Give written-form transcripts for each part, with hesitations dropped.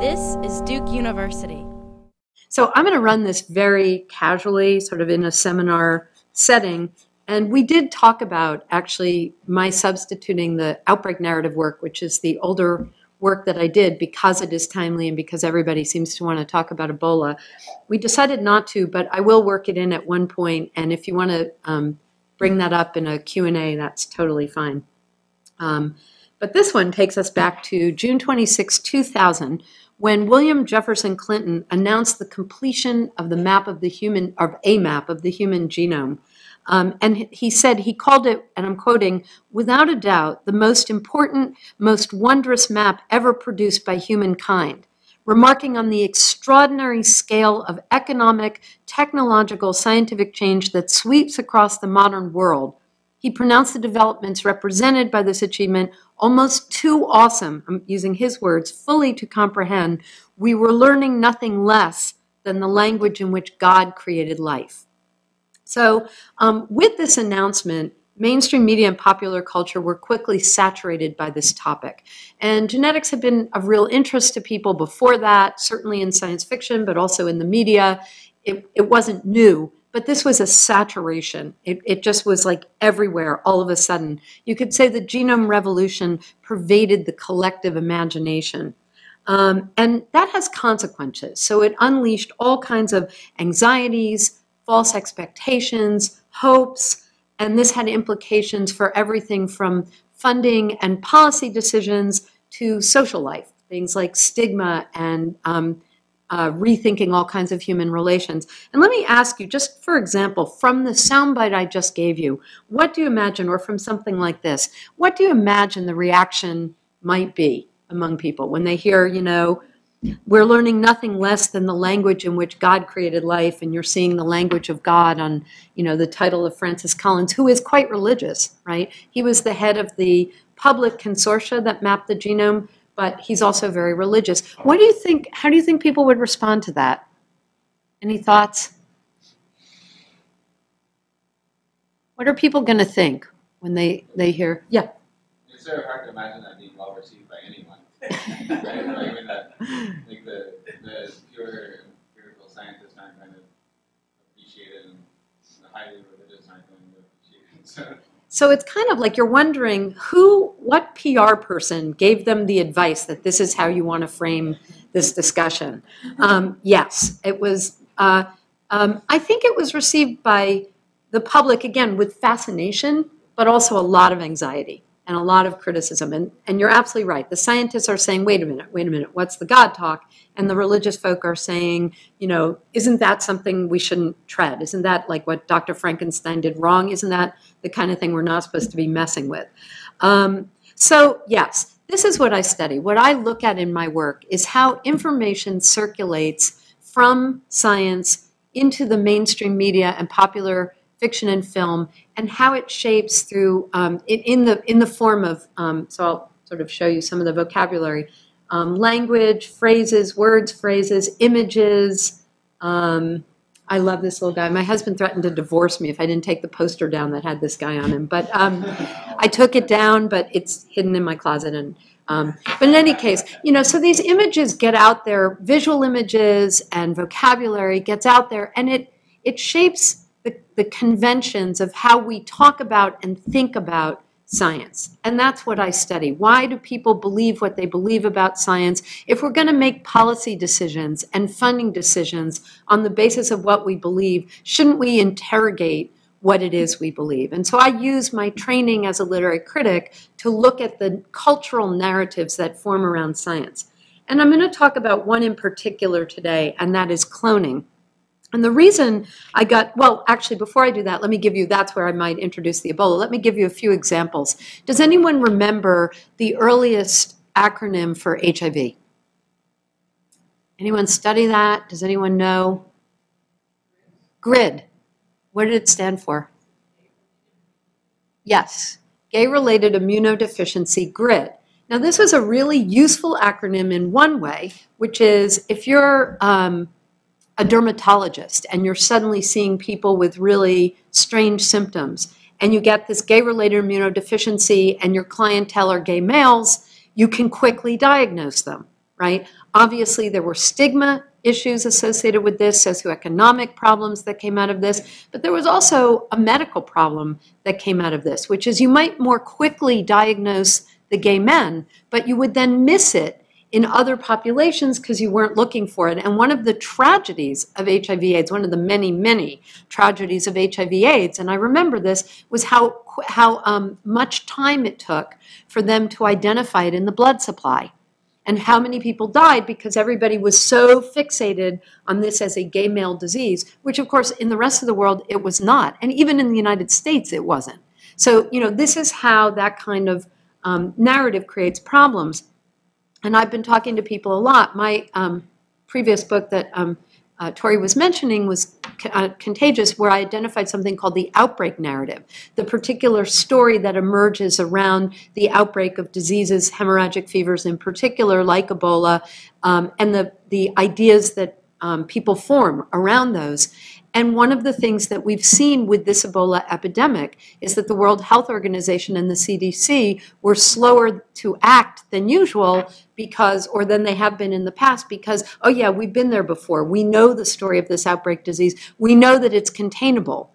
This is Duke University. So I'm going to run this very casually, sort of in a seminar setting. And we did talk about actually my substituting the Outbreak narrative work, which is the older work that I did because it is timely and because everybody seems to want to talk about Ebola. We decided not to, but I will work it in at one point. And if you want to bring that up in a Q&A, that's totally fine. But this one takes us back to June 26, 2000, when William Jefferson Clinton announced the completion of the map of the human, or a map of the human genome. And he said, he called it, and I'm quoting, "without a doubt, the most important, most wondrous map ever produced by humankind," remarking on the extraordinary scale of economic, technological, scientific change that sweeps across the modern world. He pronounced the developments represented by this achievement almost too awesome, I'm using his words, fully to comprehend. We were learning nothing less than the language in which God created life. So with this announcement, mainstream media and popular culture were quickly saturated by this topic. And genetics had been of real interest to people before that, certainly in science fiction, but also in the media. It wasn't new. But this was a saturation. It just was like everywhere all of a sudden. You could say the genome revolution pervaded the collective imagination. And that has consequences. So it unleashed all kinds of anxieties, false expectations, hopes, and this had implications for everything from funding and policy decisions to social life, things like stigma and rethinking all kinds of human relations. And let me ask you, just for example, from the soundbite I just gave you, what do you imagine, or from something like this, what do you imagine the reaction might be among people when they hear, you know, we're learning nothing less than the language in which God created life, and you're seeing the language of God on, you know, the title of Francis Collins, who is quite religious, right? He was the head of the public consortia that mapped the genome, but he's also very religious. What do you think, how do you think people would respond to that? Any thoughts? What are people going to think when they hear, yeah? It's sort of hard to imagine that being well received by anyone. Right? Like, I mean, like the pure empirical scientists aren't going to appreciate it, and the highly religious aren't going to appreciate it. So it's kind of like you're wondering what PR person gave them the advice that this is how you want to frame this discussion. Yes, it was, I think it was received by the public, again, with fascination, but also a lot of anxiety and a lot of criticism. And you're absolutely right. The scientists are saying, wait a minute, what's the God talk? And the religious folk are saying, you know, isn't that something we shouldn't tread? Isn't that like what Dr. Frankenstein did wrong? Isn't that the kind of thing we're not supposed to be messing with? So yes, this is what I study. What I look at in my work is how information circulates from science into the mainstream media and popular fiction and film, and how it shapes through in the form of, so I'll sort of show you some of the vocabulary, language, phrases, words, phrases, images. I love this little guy. My husband threatened to divorce me if I didn't take the poster down that had this guy on him. But I took it down, but it's hidden in my closet. And but in any case, you know, so these images get out there, visual images and vocabulary gets out there, and it shapes the conventions of how we talk about and think about science. And that's what I study. Why do people believe what they believe about science? If we're going to make policy decisions and funding decisions on the basis of what we believe, shouldn't we interrogate what it is we believe? And so I use my training as a literary critic to look at the cultural narratives that form around science. And I'm going to talk about one in particular today, and that is cloning. And the reason I got, well, actually, before I do that, let me give you, that's where I might introduce the Ebola. Let me give you a few examples. Does anyone remember the earliest acronym for HIV? Anyone study that? Does anyone know? GRID. What did it stand for? Yes, Gay-Related Immunodeficiency, GRID. Now, this was a really useful acronym in one way, which is if you're a dermatologist and you're suddenly seeing people with really strange symptoms and you get this gay-related immunodeficiency and your clientele are gay males, you can quickly diagnose them. right? Obviously, there were stigma issues associated with this, socioeconomic problems that came out of this, but there was also a medical problem that came out of this, which is you might more quickly diagnose the gay men, but you would then miss it in other populations because you weren't looking for it. And one of the tragedies of HIV/AIDS, one of the many, many tragedies of HIV/AIDS, and I remember this, was how much time it took for them to identify it in the blood supply. And how many people died because everybody was so fixated on this as a gay male disease, which of course in the rest of the world it was not. And even in the United States it wasn't. So, this is how that kind of narrative creates problems. And I've been talking to people a lot. My previous book that Tori was mentioning was Contagious, where I identified something called the Outbreak narrative, the particular story that emerges around the outbreak of diseases, hemorrhagic fevers in particular, like Ebola, and the ideas that people form around those. And one of the things that we've seen with this Ebola epidemic is that the World Health Organization and the CDC were slower to act than usual or than they have been in the past because, oh yeah, we've been there before. We know the story of this outbreak disease. We know that it's containable.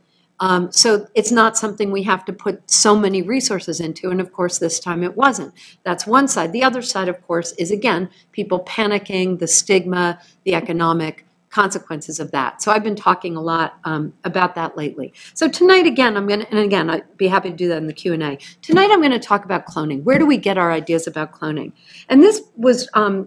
So it's not something we have to put so many resources into. And of course, this time it wasn't. That's one side. The other side, of course, is again, people panicking, the stigma, the economic consequences of that. So I've been talking a lot about that lately. So tonight, again, and again, I'd be happy to do that in the Q&A. Tonight, I'm going to talk about cloning. Where do we get our ideas about cloning? And this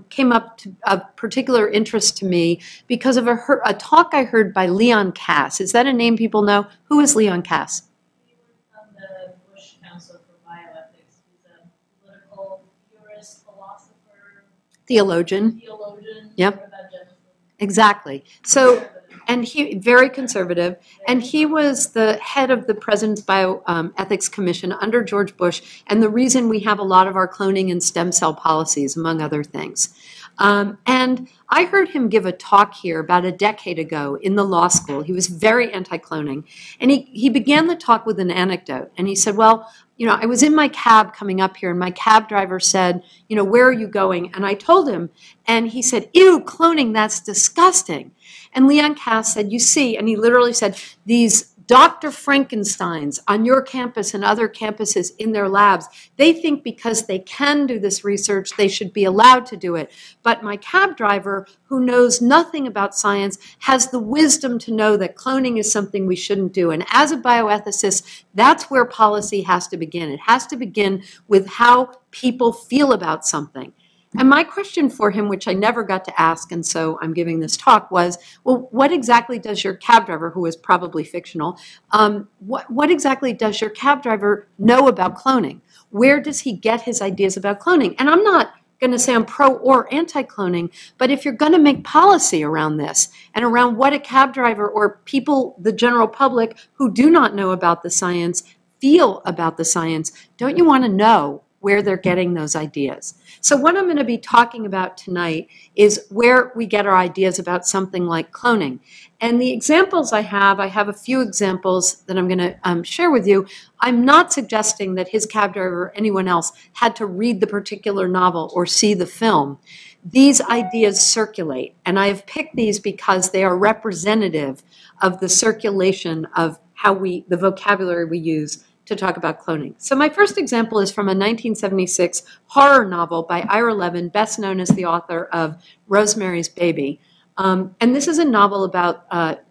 came up to a particular interest to me because of a talk I heard by Leon Kass. Is that a name people know? Who is Leon Kass? He worked on the Bush Council for Bioethics. He's a political theorist, philosopher, theologian. Yep. Exactly. So, and he very conservative, and he was the head of the President's Bioethics Commission under George Bush, and the reason we have a lot of our cloning and stem cell policies, among other things. And I heard him give a talk here about a decade ago in the law school. He was very anti-cloning, and he began the talk with an anecdote, and he said, well, I was in my cab coming up here, and my cab driver said, where are you going? And I told him, and he said, ew, cloning, that's disgusting. And Leon Kass said, you see, and he literally said, these Dr. Frankensteins on your campus and other campuses in their labs, they think because they can do this research, they should be allowed to do it. But my cab driver, who knows nothing about science, has the wisdom to know that cloning is something we shouldn't do. And as a bioethicist, that's where policy has to begin. It has to begin with how people feel about something. And my question for him, which I never got to ask, and so I'm giving this talk, was, well, what exactly does your cab driver, who is probably fictional, what exactly does your cab driver know about cloning? Where does he get his ideas about cloning? And I'm not going to say I'm pro or anti-cloning, but if you're going to make policy around this and around what a cab driver or people, the general public who do not know about the science, feel about the science, don't you want to know where they're getting those ideas? So what I'm going to be talking about tonight is where we get our ideas about something like cloning. And the examples I have a few examples that I'm going to share with you. I'm not suggesting that his cab driver or anyone else had to read the particular novel or see the film. These ideas circulate, and I have picked these because they are representative of the circulation of the vocabulary we use to talk about cloning. So my first example is from a 1976 horror novel by Ira Levin, best known as the author of Rosemary's Baby. And this is a novel about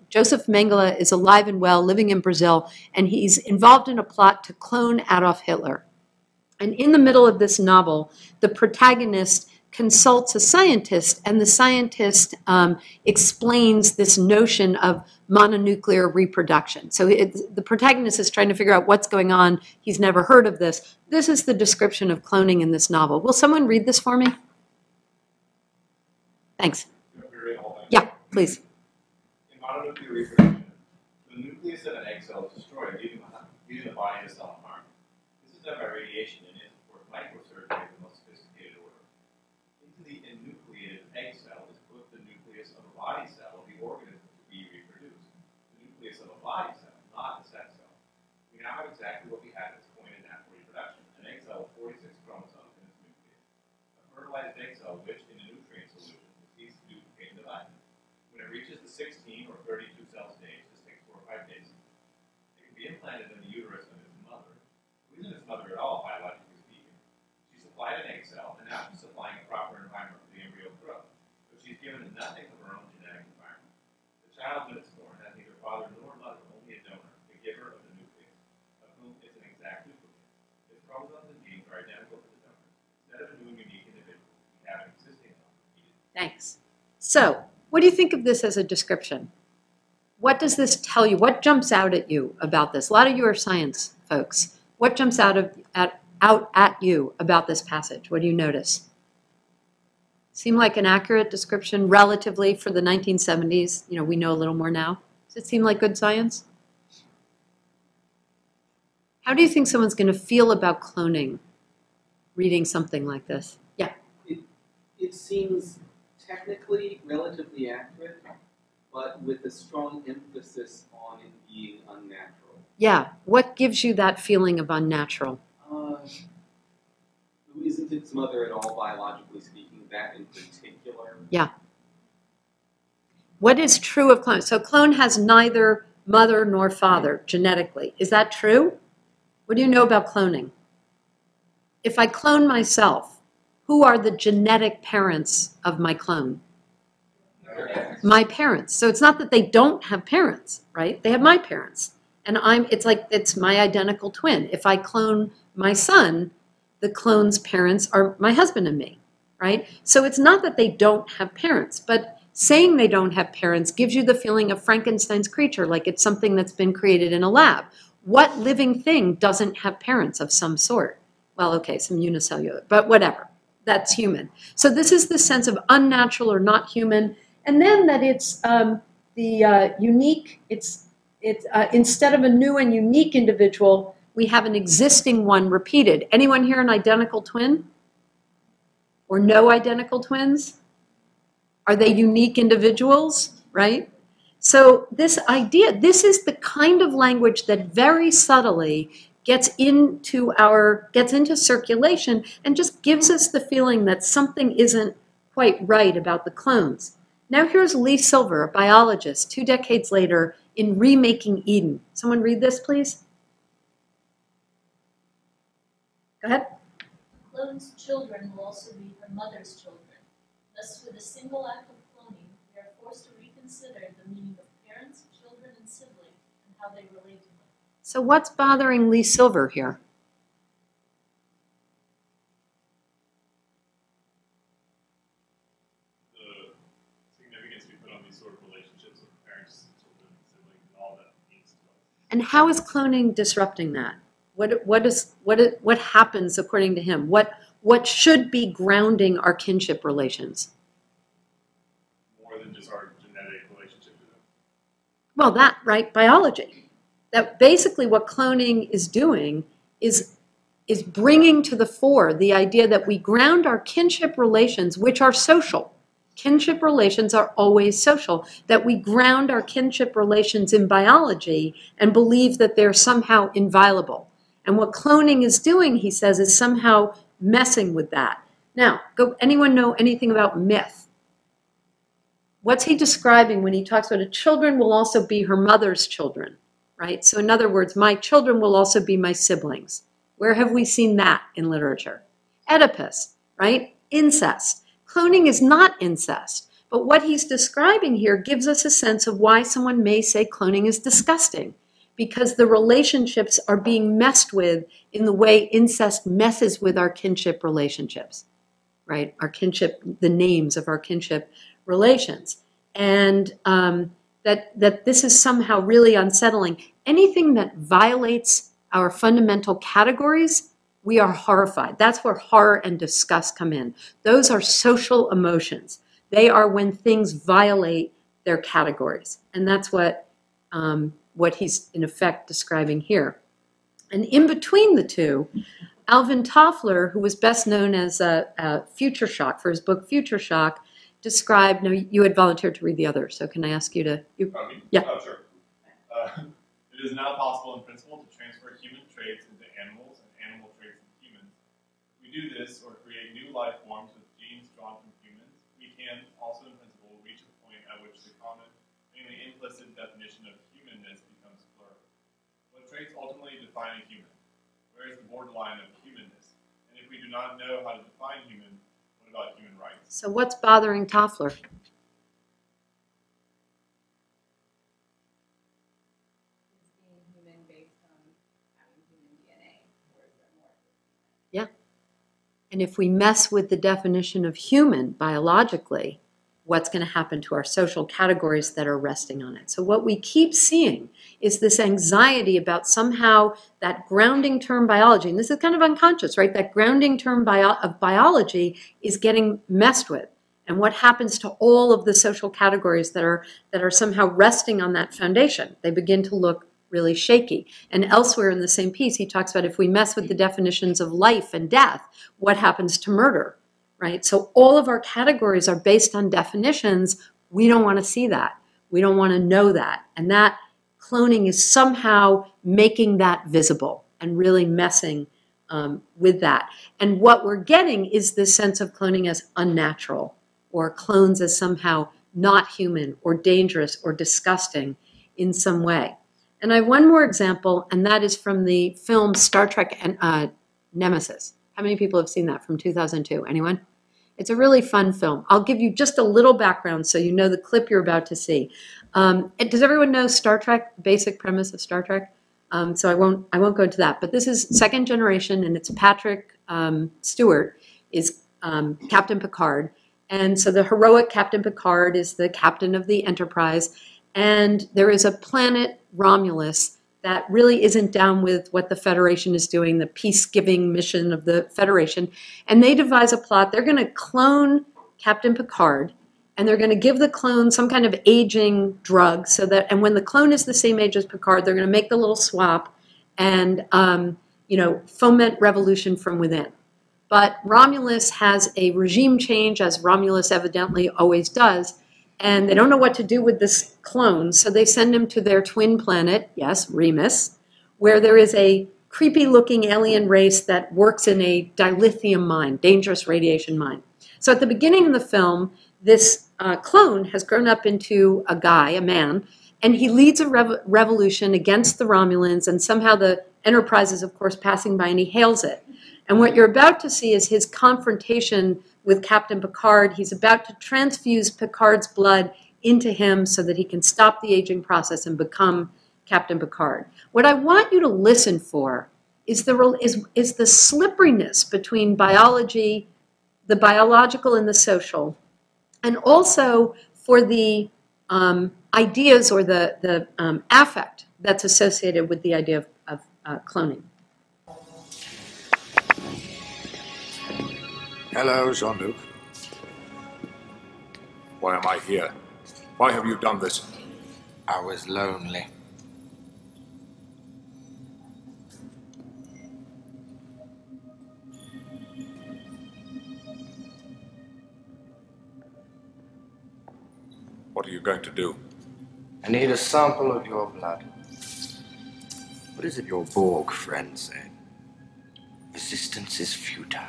Joseph Mengele is alive and well, living in Brazil, and he's involved in a plot to clone Adolf Hitler. And in the middle of this novel, the protagonist consults a scientist, and the scientist explains this notion of mononuclear reproduction. So the protagonist is trying to figure out what's going on. He's never heard of this. This is the description of cloning in this novel. Will someone read this for me? Thanks. Yeah, please. In mononuclear reproduction, the nucleus of an egg cell is destroyed, leaving the body to self-harm. This is done by radiation and is, of course, microsurgery of the most sophisticated order. Into the enucleated egg cell is put the nucleus of a body cell of the organism to be reproduced. The nucleus of a body cell, not a sex cell. We now have exactly what we had at this point in natural reproduction, an egg cell with 46 chromosomes in its nucleus. A fertilized egg cell, which in a nutrient reaches the 16 or 32 cell stage, this takes 4 or 5 days, it can be implanted in the uterus of its mother, who isn't its mother at all, biologically speaking. She's supplied an egg cell, and now she's supplying a proper environment for the embryo to grow. But she's given nothing of her own genetic environment. The child when it's born has neither father nor mother, only a donor, the giver of the nucleus, of whom it's an exact duplicate. Its chromosomes and genes are identical to the donor. Instead of a new and unique individual, we have an existing one. Thanks. So, what do you think of this as a description? What does this tell you? What jumps out at you about this? A lot of you are science folks. What jumps out at you about this passage? What do you notice? Seem like an accurate description relatively for the 1970s? You know, we know a little more now. Does it seem like good science? How do you think someone's going to feel about cloning reading something like this? Yeah. It seems technically relatively accurate, but with a strong emphasis on it being unnatural. Yeah. What gives you that feeling of unnatural? Isn't its mother at all, biologically speaking, that in particular? Yeah. What is true of clone? So clone has neither mother nor father genetically. Is that true? What do you know about cloning? If I clone myself, who are the genetic parents of my clone? My parents. So it's not that they don't have parents, right? They have my parents. And it's my identical twin. If I clone my son, the clone's parents are my husband and me, right? So it's not that they don't have parents, but saying they don't have parents gives you the feeling of Frankenstein's creature, like it's something that's been created in a lab. What living thing doesn't have parents of some sort? Well, okay, some unicellular, but whatever. That's human. So this is the sense of unnatural or not human, and then that it's unique. It's instead of a new and unique individual, we have an existing one repeated. Anyone here an identical twin? Or no identical twins? Are they unique individuals, right? So this idea, this is the kind of language that very subtly gets into circulation and just gives us the feeling that something isn't quite right about the clones. Now here's Lee Silver, a biologist, 2 decades later in Remaking Eden. Someone read this, please. Go ahead. Clone's children will also be her mother's children. Thus, with a single act of cloning, we are forced to reconsider the meaning of parents, children, and siblings, and how they relate to them. So what's bothering Lee Silver here? The significance we put on these sort of relationships with parents, children, siblings, and all that means to us. And how is cloning disrupting that? What happens according to him? What should be grounding our kinship relations? More than just our genetic relationship to them. Well, that, right? Biology. That basically what cloning is doing is bringing to the fore the idea that we ground our kinship relations, which are social. Kinship relations are always social. That we ground our kinship relations in biology and believe that they're somehow inviolable. And what cloning is doing, he says, is somehow messing with that. Now, anyone know anything about myth? What's he describing when he talks about children will also be her mother's children, right? So in other words, my children will also be my siblings. Where have we seen that in literature? Oedipus, right? Incest. Cloning is not incest, but what he's describing here gives us a sense of why someone may say cloning is disgusting, because the relationships are being messed with in the way incest messes with our kinship relationships, right? Our kinship, the names of our kinship relations. And that this is somehow really unsettling. Anything that violates our fundamental categories, we are horrified. That's where horror and disgust come in. Those are social emotions. They are when things violate their categories. And that's what he's in effect describing here. And in between the two, Alvin Toffler, who was best known as Future Shock for his book Future Shock, described, no, you had volunteered to read the other, so can I ask you to? Yeah. Oh, sure. It is now possible in principle to transfer human traits into animals and animal traits into humans. If we do this or create new life forms with genes drawn from humans, we can also in principle reach a point at which the common, meaning the implicit definition of humanness becomes blurred. What traits ultimately define a human? Where is the borderline of humanness? And if we do not know how to define human, what about human rights? So what's bothering Toffler? Yeah. And if we mess with the definition of human biologically, what's going to happen to our social categories that are resting on it? So what we keep seeing is this anxiety about somehow that grounding term biology, and this is kind of unconscious, right? That grounding term of biology is getting messed with. And what happens to all of the social categories that are somehow resting on that foundation? They begin to look really shaky. And elsewhere in the same piece, he talks about if we mess with the definitions of life and death, what happens to murder, right? So all of our categories are based on definitions. We don't want to see that. We don't want to know that. And that cloning is somehow making that visible and really messing with that. And what we're getting is this sense of cloning as unnatural, or clones as somehow not human or dangerous or disgusting in some way. And I have one more example, and that is from the film Star Trek and Nemesis. How many people have seen that from 2002? Anyone? It's a really fun film. I'll give you just a little background so you know the clip you're about to see. Does everyone know Star Trek, the basic premise of Star Trek? So I won't go into that. But this is second generation, and it's Patrick Stewart is Captain Picard. And so the heroic Captain Picard is the captain of the Enterprise. And there is a planet, Romulus, that really isn't down with what the Federation is doing, the peace-giving mission of the Federation. And they devise a plot. They're going to clone Captain Picard, and they're going to give the clone some kind of aging drug so that, and when the clone is the same age as Picard, they're going to make the little swap and, foment revolution from within. But Romulus has a regime change, as Romulus evidently always does, and they don't know what to do with this clone, so they send him to their twin planet, yes, Remus, where there is a creepy-looking alien race that works in a dilithium mine, dangerous radiation mine. So at the beginning of the film, this clone has grown up into a guy, a man, and he leads a revolution against the Romulans, and somehow the Enterprise is, of course, passing by, and he hails it. And what you're about to see is his confrontation with Captain Picard. He's about to transfuse Picard's blood into him so that he can stop the aging process and become Captain Picard. What I want you to listen for is the slipperiness between biology, the biological and the social, and also for the ideas or the affect that's associated with the idea of cloning. Hello, Jean-Luc. Why am I here? Why have you done this? I was lonely. What are you going to do? I need a sample of your blood. What is it your Borg friend said? Resistance is futile.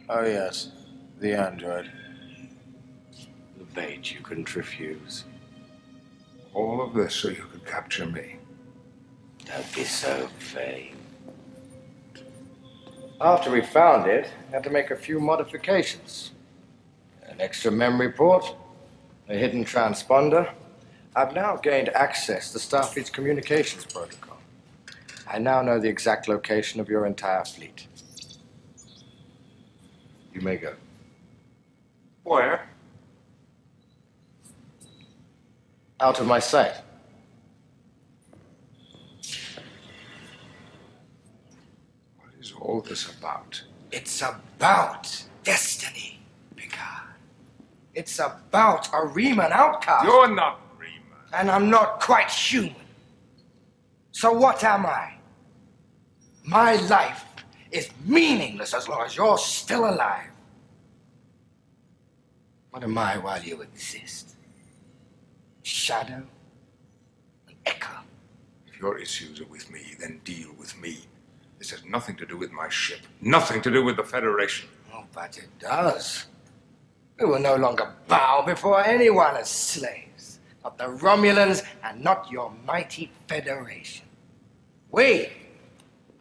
Oh, yes. The android. The bait you couldn't refuse. All of this so you could capture me. Don't be so vain. After we found it, we had to make a few modifications. An extra memory port, a hidden transponder. I've now gained access to Starfleet's communications protocol. I now know the exact location of your entire fleet. You may go. Where? Out of my sight. What is all this about? It's about destiny, Picard. It's about a Riemann outcast. You're not Riemann. And I'm not quite human. So what am I? My life is meaningless as long as you're still alive. What am I while you exist? Shadow? An echo? If your issues are with me, then deal with me. This has nothing to do with my ship. Nothing to do with the Federation. Oh, but it does. We will no longer bow before anyone as slaves. Not the Romulans and not your mighty Federation. We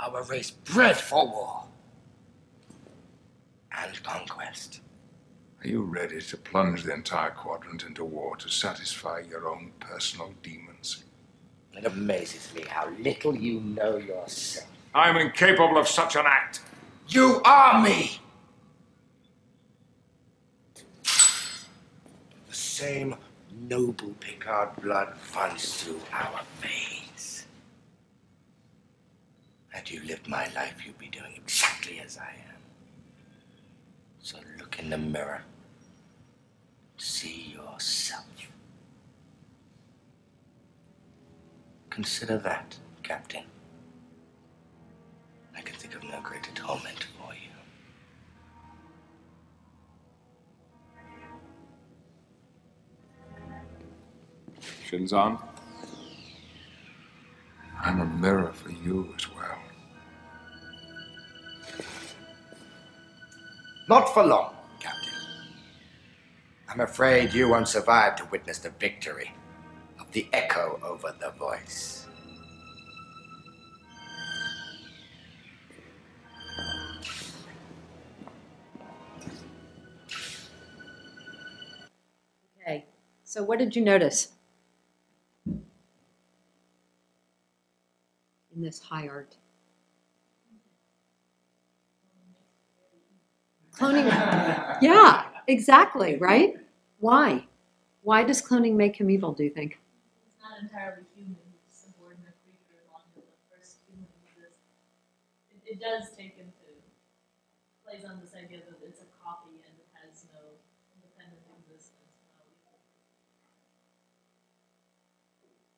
are a race bred for war and conquest. Are you ready to plunge the entire quadrant into war to satisfy your own personal demons? It amazes me how little you know yourself. I'm incapable of such an act. You are me! The same noble Picard blood runs through our veins. Had you lived my life, you'd be doing exactly as I am. So look in the mirror. See yourself. Consider that, Captain. I can think of no greater torment for you. Shinzan, I'm a mirror for you as well. Not for long, Captain. I'm afraid you won't survive to witness the victory of the echo over the voice. Okay, so what did you notice in this high art? Cloning, yeah, exactly, right? Why? Why does cloning make him evil, do you think? He's not entirely human, he's a subordinate creature longer than the first human exists. It does take into, plays on this idea that it's a copy and it has no independent existence.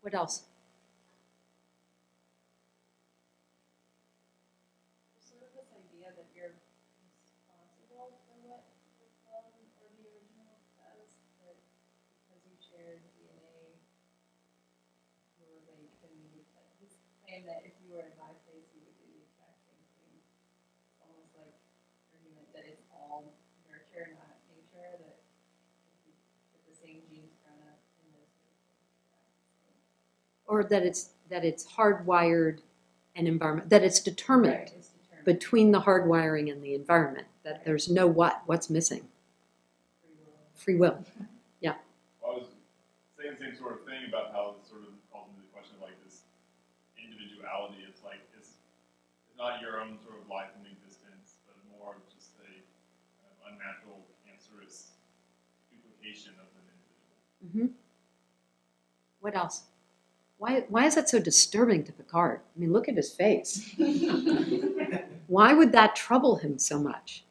What else? Sort of this idea that you're responsible for what the clone or the original does, that because you share DNA, you're like this claim that if you were in my place, you would do the exact same thing. It's almost like argument that it's all nurture, not nature, that if you get the same genes grown up in those Or that it's hardwired and environment, that it's determined, right, it's determined. between the hardwiring and the environment, that there's no what's missing? Free will. Yeah. Well, I was saying the same sort of thing about how it sort of calls into the question of like this individuality. It's like it's not your own sort of life and existence, but more of just a kind of unnatural, cancerous duplication of an individual. What else? Why is that so disturbing to Picard? I mean, look at his face. Why would that trouble him so much?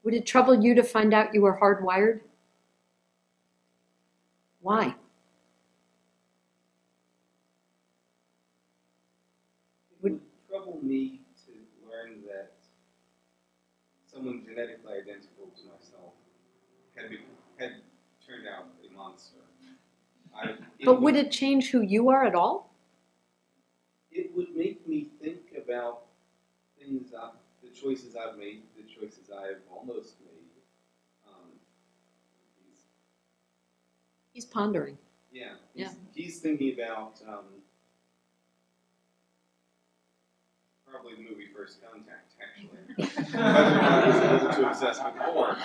Would it trouble you to find out you were hardwired? Why? It would trouble me to learn that someone genetically identical to myself had turned out a monster. But would it change who you are at all? It would make me think about things, the choices I've made, the choices I've almost made. He's pondering. Yeah. Yeah. He's thinking about probably the movie First Contact, actually. I was a little too obsessed with porn.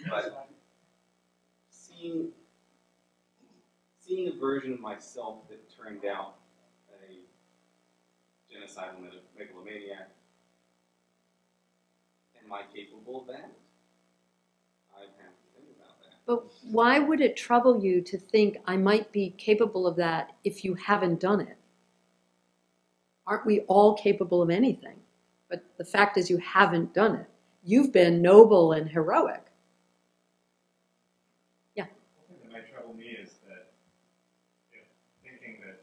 But seeing a version of myself that turned out a genocidal megalomaniac, am I capable of that? I have to think about that. But why would it trouble you to think I might be capable of that if you haven't done it? Aren't we all capable of anything? But the fact is you haven't done it. You've been noble and heroic. Yeah. One thing that might trouble me is that thinking that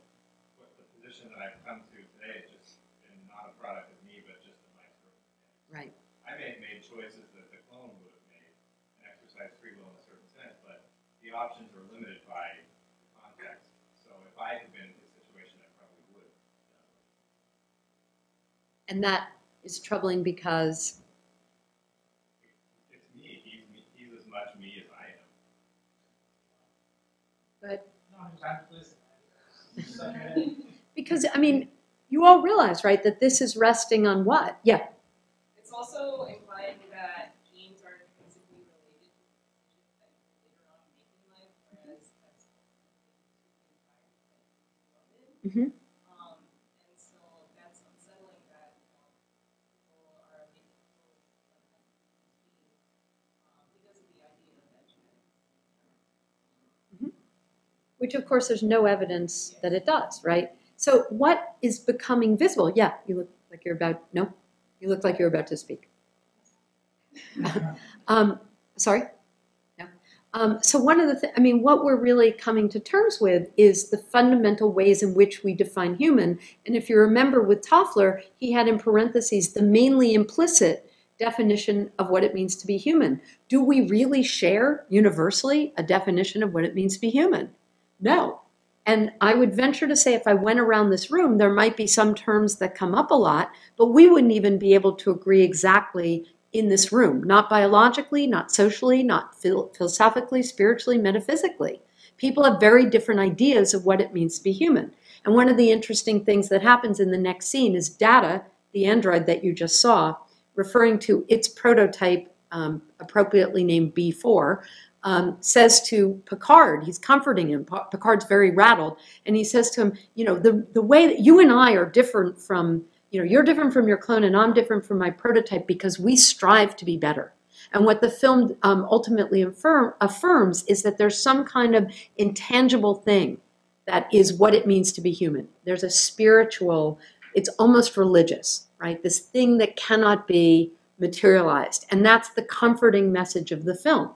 what the position that I've come to today has just been not a product of me, but just of my circumstances. Right. I may have made choices that the clone would have made and exercised free will in a certain sense, but the options are limited by the context. So if I had been in this situation, I probably would have done it. And that is troubling because, It's me. He's as much me as I am. but No, I'm trying to listen. because, I mean, you all realize, right, that this is resting on what? Yeah. It's also implying that genes are intrinsically related to decisions that you later on make in life, whereas that's Mm-hmm. and so that's unsettling that people are making because of the idea that genetics. Which, of course, there's no evidence that it does, right? So what is becoming visible? Yeah, you look like you're about, no? You look like you're about to speak. Sorry? No. So one of the I mean, what we're really coming to terms with is the fundamental ways in which we define human. And if you remember with Toffler, he had in parentheses the mainly implicit definition of what it means to be human. Do we really share universally a definition of what it means to be human? No. And I would venture to say if I went around this room, there might be some terms that come up a lot, but we wouldn't even be able to agree exactly in this room, not biologically, not socially, not philosophically, spiritually, metaphysically. People have very different ideas of what it means to be human. And one of the interesting things that happens in the next scene is Data, the android that you just saw, referring to its prototype, appropriately named B4, says to Picard, he's comforting him, Picard's very rattled, and he says to him, you know, the way that you and I are different from, you know, you're different from your clone and I'm different from my prototype because we strive to be better. And what the film ultimately affirms is that there's some kind of intangible thing that is what it means to be human. There's a spiritual, it's almost religious, right? This thing that cannot be materialized. And that's the comforting message of the film.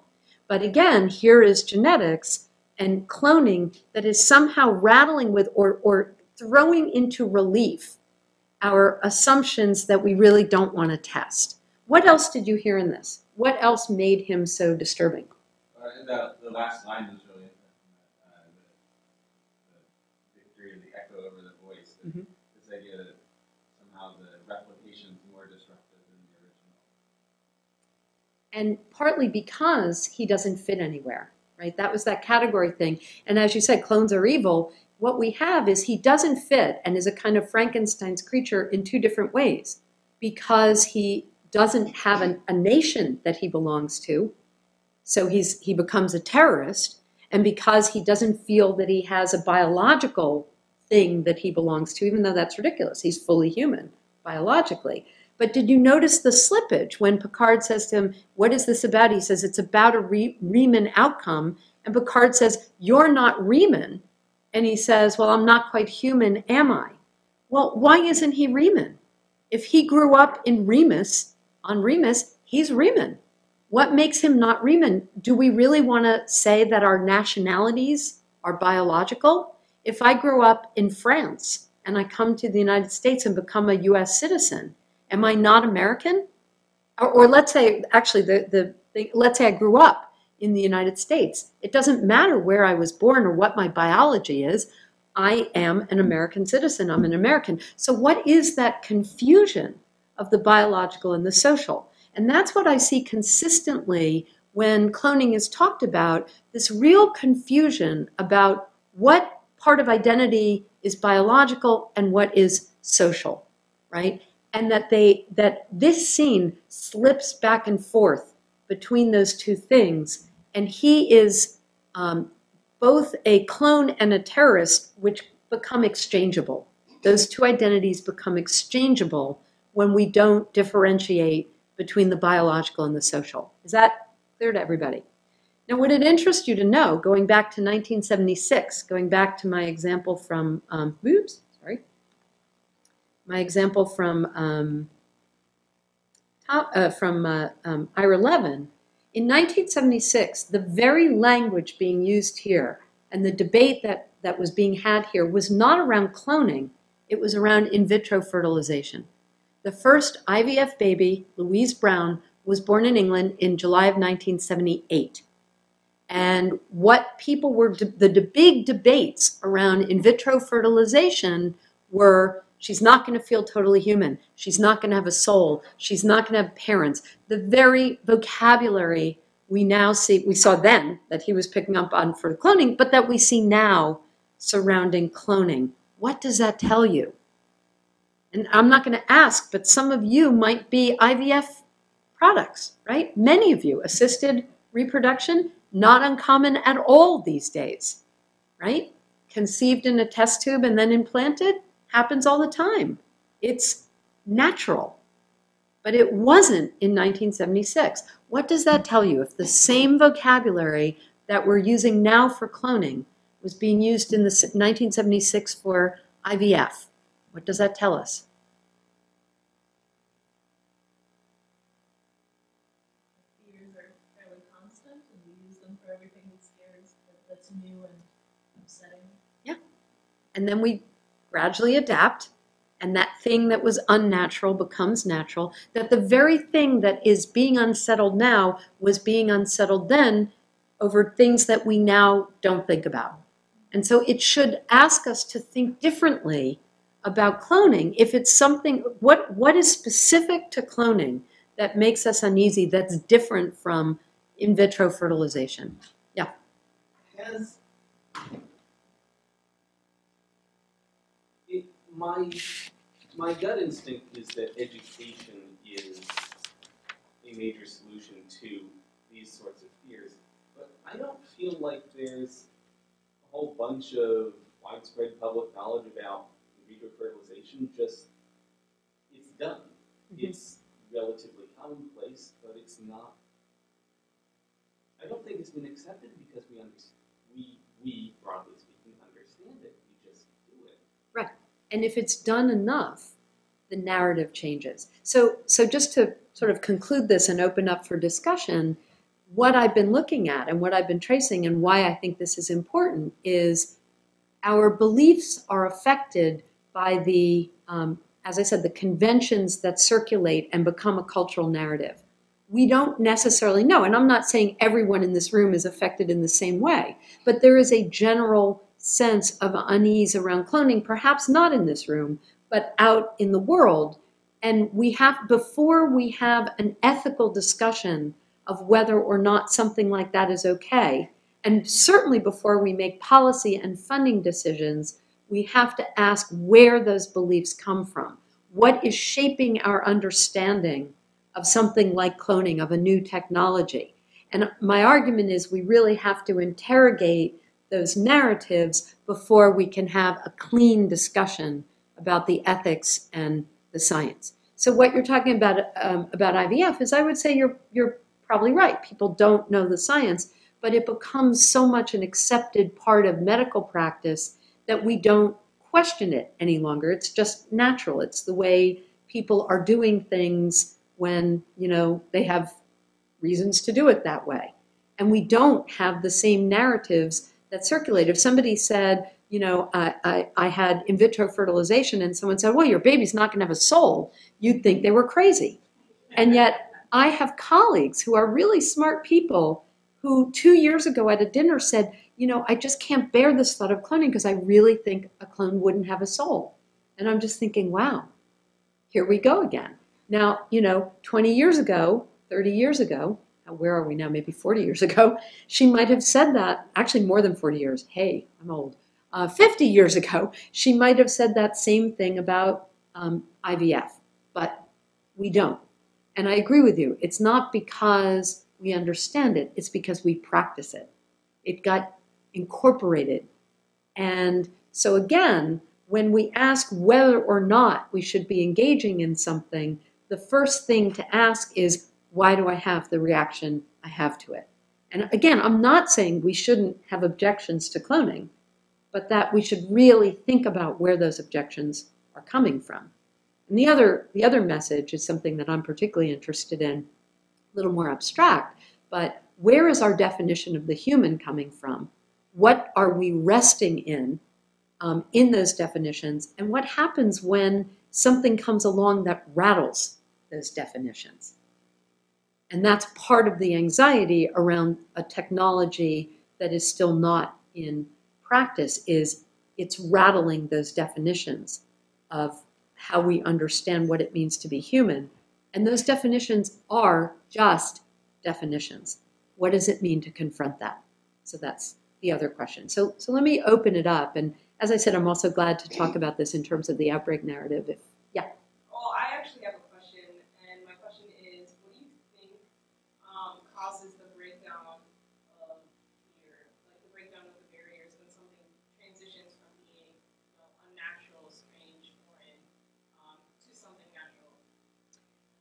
But again, here is genetics and cloning that is somehow rattling with or throwing into relief our assumptions that we really don't want to test. What else did you hear in this? What else made him so disturbing? The last line was really interesting. The victory of the echo over the voice. Mm-hmm. This idea that somehow the replication is more disruptive than the original. And partly because he doesn't fit anywhere, right? That was that category thing. And as you said, clones are evil. What we have is he doesn't fit and is a kind of Frankenstein's creature in two different ways. Because he doesn't have a nation that he belongs to, so he becomes a terrorist, and because he doesn't feel that he has a biological thing that he belongs to, even though that's ridiculous. He's fully human, biologically. But did you notice the slippage when Picard says to him, what is this about? He says, it's about a Riemann outcome. And Picard says, you're not Riemann. And he says, well, I'm not quite human, am I? Well, why isn't he Riemann? If he grew up in Remus, on Remus, he's Riemann. What makes him not Riemann? Do we really want to say that our nationalities are biological? If I grow up in France and I come to the United States and become a U.S. citizen, am I not American? Or let's say, actually, let's say I grew up in the United States. It doesn't matter where I was born or what my biology is. I am an American citizen. I'm an American. So what is that confusion of the biological and the social? And that's what I see consistently when cloning is talked about, this real confusion about what part of identity is biological and what is social, right? And that this scene slips back and forth between those two things. And he is both a clone and a terrorist, which become exchangeable. Those two identities become exchangeable when we don't differentiate between the biological and the social. Is that clear to everybody? Now, would it interest you to know, going back to 1976, going back to my example from, my example from IRA 11, in 1976, the very language being used here and the debate that was being had here was not around cloning, it was around in vitro fertilization. The first IVF baby, Louise Brown, was born in England in July of 1978. And what people were, the big debates around in vitro fertilization were, She's not going to feel totally human. She's not going to have a soul. She's not going to have parents. The very vocabulary we now see, we saw then that he was picking up on for cloning, but that we see now surrounding cloning. What does that tell you? And I'm not going to ask, but some of you might be IVF products, right? Many of you, assisted reproduction, not uncommon at all these days, right? Conceived in a test tube and then implanted, happens all the time. It's natural. But it wasn't in 1976. What does that tell you? If the same vocabulary that we're using now for cloning was being used in the 1976 for IVF, what does that tell us? Fears are fairly constant, and we use them for everything that scares, that's new and upsetting. Yeah. And then we gradually adapt, and that thing that was unnatural becomes natural, that the very thing that is being unsettled now was being unsettled then over things that we now don't think about. And so it should ask us to think differently about cloning. If it's something, what is specific to cloning that makes us uneasy, that's different from in vitro fertilization? Yeah. My gut instinct is that education is a major solution to these sorts of fears, but I don't feel like there's a whole bunch of widespread public knowledge about in vitro fertilization. Just, it's done. It's relatively commonplace, but it's not. I don't think it's been accepted because we broadly speaking understand it. We just do it. Right. And if it's done enough, the narrative changes. So just to sort of conclude this and open up for discussion, what I've been looking at and what I've been tracing and why I think this is important is our beliefs are affected by the, as I said, the conventions that circulate and become a cultural narrative. We don't necessarily know, and I'm not saying everyone in this room is affected in the same way, but there is a general sense of unease around cloning, perhaps not in this room, but out in the world. And we have, before we have an ethical discussion of whether or not something like that is okay, and certainly before we make policy and funding decisions, we have to ask where those beliefs come from. What is shaping our understanding of something like cloning, of a new technology? And my argument is we really have to interrogate those narratives before we can have a clean discussion about the ethics and the science. So what you're talking about IVF is, I would say you're probably right. People don't know the science, but it becomes so much an accepted part of medical practice that we don't question it any longer. It's just natural. It's the way people are doing things when, you know, they have reasons to do it that way. And we don't have the same narratives that circulate. If somebody said, you know, I had in vitro fertilization, and someone said, well, your baby's not going to have a soul, you'd think they were crazy. And yet I have colleagues who are really smart people who 2 years ago at a dinner said, you know, I just can't bear this thought of cloning because I really think a clone wouldn't have a soul. And I'm just thinking, wow, here we go again. Now, you know, 20 years ago, 30 years ago, where are we now, maybe 40 years ago, she might have said that, actually more than 40 years, hey, I'm old. 50 years ago, she might have said that same thing about IVF, but we don't. And I agree with you. It's not because we understand it, it's because we practice it. It got incorporated. And so again, when we ask whether or not we should be engaging in something, the first thing to ask is, why do I have the reaction I have to it? And again, I'm not saying we shouldn't have objections to cloning, but that we should really think about where those objections are coming from. And the other message is something that I'm particularly interested in, a little more abstract, but where is our definition of the human coming from? What are we resting in those definitions? And what happens when something comes along that rattles those definitions? And that's part of the anxiety around a technology that is still not in practice, is it's rattling those definitions of how we understand what it means to be human. And those definitions are just definitions. What does it mean to confront that? So that's the other question. So let me open it up. And as I said, I'm also glad to talk about this in terms of the outbreak narrative. Yeah. Well, I actually have a question, and my question is, what do you think causes the breakdown of fear, like the breakdown of the barriers when something transitions from being, unnatural, strange, foreign, to something natural?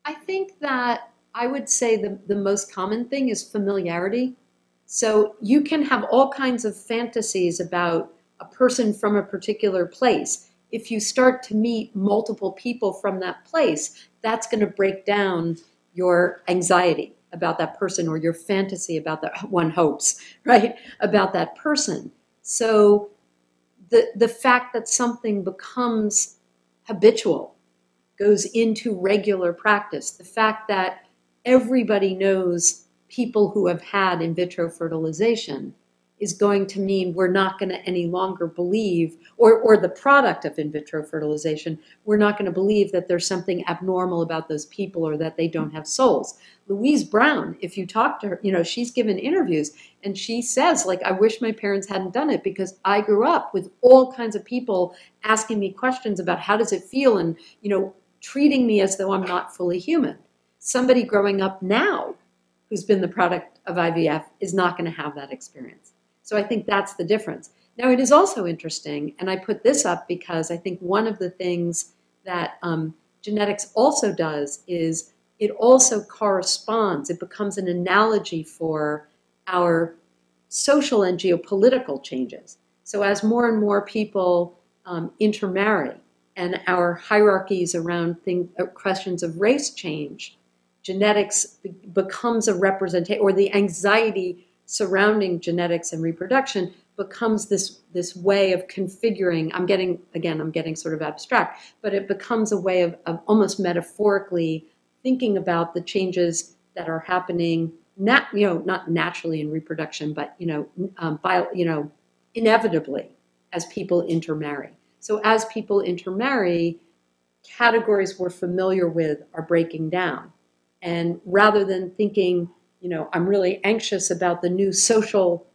I think that I would say the most common thing is familiarity. So you can have all kinds of fantasies about a person from a particular place. If you start to meet multiple people from that place, that's going to break down your anxiety about that person or your fantasy about that, one hopes, right, about that person. So the fact that something becomes habitual, goes into regular practice, the fact that everybody knows people who have had in vitro fertilization is going to mean we're not going to any longer believe, or the product of in vitro fertilization, we're not going to believe that there's something abnormal about those people or that they don't have souls. Louise Brown, if you talk to her, she's given interviews and she says, like, I wish my parents hadn't done it because I grew up with all kinds of people asking me questions about how does it feel and, treating me as though I'm not fully human. Somebody growing up now who's been the product of IVF is not going to have that experience. So I think that's the difference. Now, it is also interesting, and I put this up because I think one of the things that genetics also does is it also corresponds, it becomes an analogy for our social and geopolitical changes. So as more and more people intermarry and our hierarchies around questions of race change, genetics becomes a representation, or the anxiety surrounding genetics and reproduction becomes this way of configuring. I'm getting sort of abstract, but it becomes a way of almost metaphorically thinking about the changes that are happening, not naturally in reproduction, but inevitably as people intermarry. So as people intermarry, categories we're familiar with are breaking down. And rather than thinking, I'm really anxious about the new social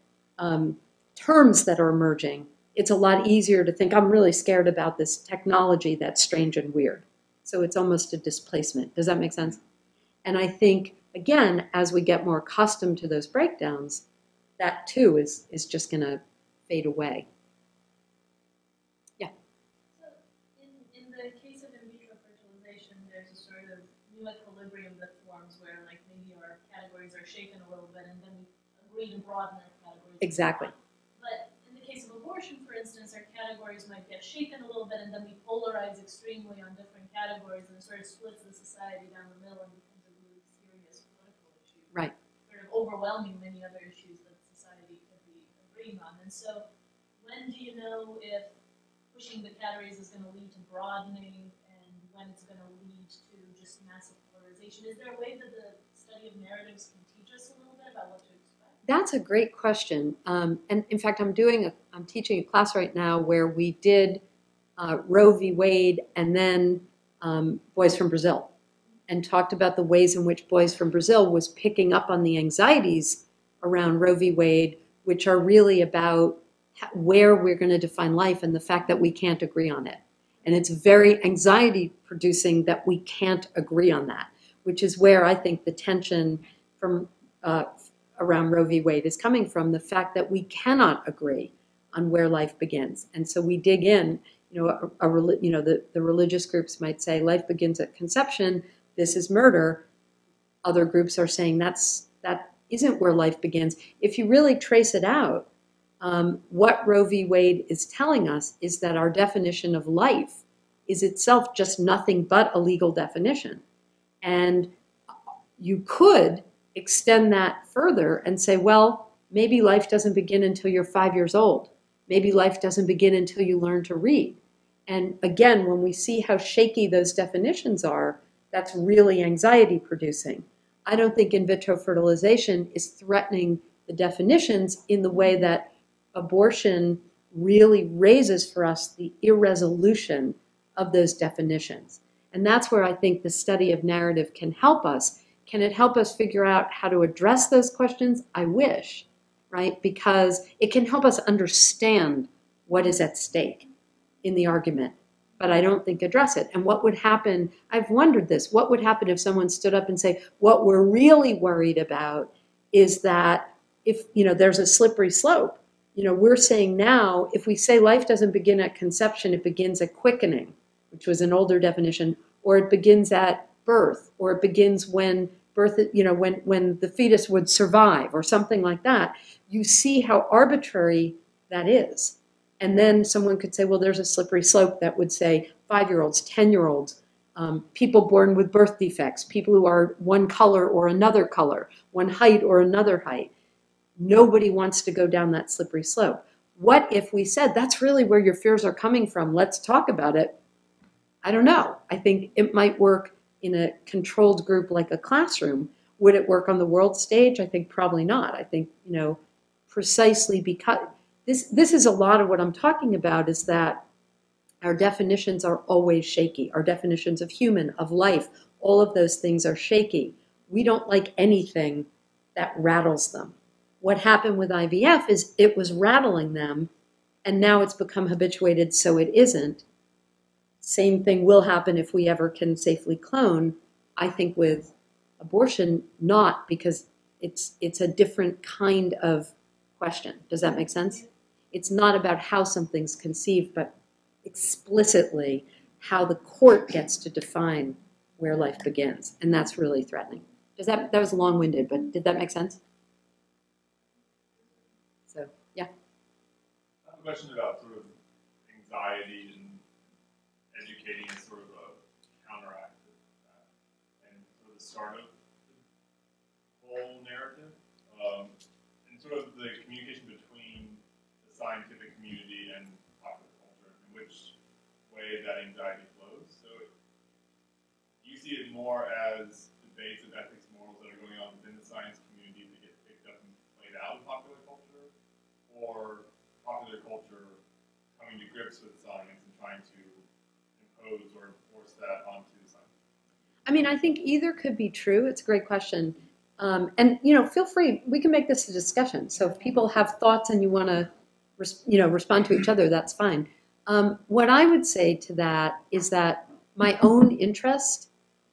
terms that are emerging, it's a lot easier to think, I'm really scared about this technology that's strange and weird. So it's almost a displacement. Does that make sense? And I think, again, as we get more accustomed to those breakdowns, that too is just going to fade away. In the case of in vitro fertilization, there's a sort of new equilibrium that forms where, like, maybe our categories are shaken a little bit, and then we agree to broaden our categories. Exactly. But in the case of abortion, for instance, our categories might get shaken a little bit, and then we polarize extremely on different categories, and it sort of splits the society down the middle and becomes a really serious political issue. Right. Sort of overwhelming many other issues that society could be agreeing on. And so, when do you know if pushing the categories is going to lead to broadening, and when it's going to lead to just massive polarization? Is there a way that the study of narratives can teach us a little bit about what to expect? That's a great question. And in fact, I'm teaching a class right now where we did Roe v. Wade and then Boys from Brazil, and talked about the ways in which Boys from Brazil was picking up on the anxieties around Roe v. Wade, which are really about where we're going to define life and the fact that we can't agree on it. And it's very anxiety producing that we can't agree on that, which is where I think the tension from around Roe v. Wade is coming from, the fact that we cannot agree on where life begins. And so we dig in, the religious groups might say life begins at conception, this is murder. Other groups are saying that isn't where life begins. If you really trace it out, what Roe v. Wade is telling us is that our definition of life is itself just nothing but a legal definition. And you could extend that further and say, well, maybe life doesn't begin until you're 5 years old. Maybe life doesn't begin until you learn to read. And again, when we see how shaky those definitions are, that's really anxiety producing. I don't think in vitro fertilization is threatening the definitions in the way that abortion really raises for us the irresolution of those definitions. And that's where I think the study of narrative can help us. Can it help us figure out how to address those questions? I wish, right? Because it can help us understand what is at stake in the argument, but I don't think address it. And what would happen, I've wondered this, what would happen if someone stood up and say, what we're really worried about is that if, there's a slippery slope. We're saying now, if we say life doesn't begin at conception, it begins at quickening, which was an older definition, or it begins at birth, or it begins when birth, when the fetus would survive, or something like that. You see how arbitrary that is. And then someone could say, well, there's a slippery slope that would say 5-year-olds, 10-year-olds, people born with birth defects, people who are one color or another color, one height or another height. Nobody wants to go down that slippery slope. What if we said, that's really where your fears are coming from, let's talk about it? I don't know. I think it might work in a controlled group like a classroom. Would it work on the world stage? I think probably not. I think, precisely because this is a lot of what I'm talking about, is that our definitions are always shaky. Our definitions of human, of life, all of those things are shaky. We don't like anything that rattles them. What happened with IVF is it was rattling them, and now it's become habituated, so it isn't. Same thing will happen if we ever can safely clone. I think with abortion, not, because it's a different kind of question. Does that make sense? It's not about how something's conceived, but explicitly how the court gets to define where life begins, and that's really threatening. That was long-winded, but did that make sense? So, yeah. I have a question about sort of anxiety and educating as sort of a counteract to that, and sort of the start of the whole narrative, and sort of the communication between the scientific community and popular culture, in which way that anxiety flows. So, do you see it more as debates of ethics, morals that are going on within the science community that get picked up and played out in popular culture, or popular culture coming to grips with science and trying to impose or enforce that onto the science? I mean, I think either could be true. It's a great question. And, feel free, we can make this a discussion. So if people have thoughts and you want to, respond to each other, that's fine. What I would say to that is that my own interest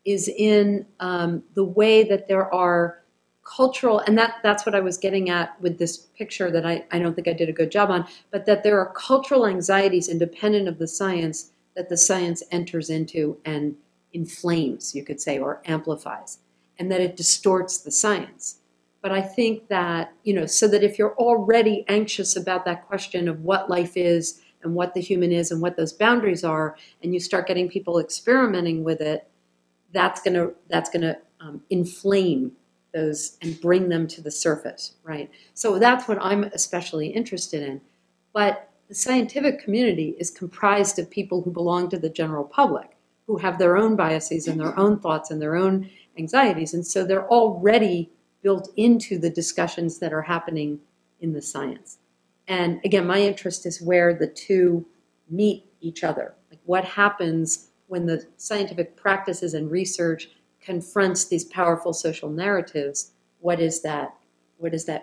is in the way that there are cultural, and that's what I was getting at with this picture that I don't think I did a good job on, but that there are cultural anxieties independent of the science that the science enters into and inflames, you could say, or amplifies, and that it distorts the science. But I think that, so that if you're already anxious about that question of what life is and what the human is and what those boundaries are, and you start getting people experimenting with it, that's gonna inflame those and bring them to the surface, right? So that's what I'm especially interested in. But the scientific community is comprised of people who belong to the general public, who have their own biases and their own thoughts and their own anxieties. And so they're already built into the discussions that are happening in the science. And again, my interest is where the two meet each other. Like what happens when the scientific practices and research confronts these powerful social narratives? What is that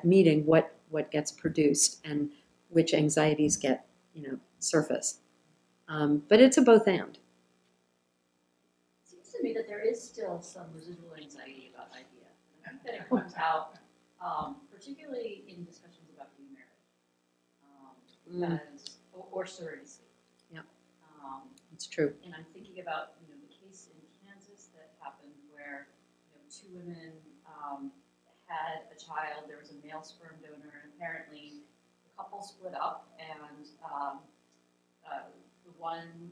meeting? What gets produced, and which anxieties get surface? But it's a both and. It seems to me that there is still some residual anxiety about IVF. I think that it comes out, particularly in discussions about being married, or surrogacy. Yeah, it's true. And I'm thinking about the case in Kansas that happened where two women had a child. There was a male sperm donor, and apparently the couple split up, and the one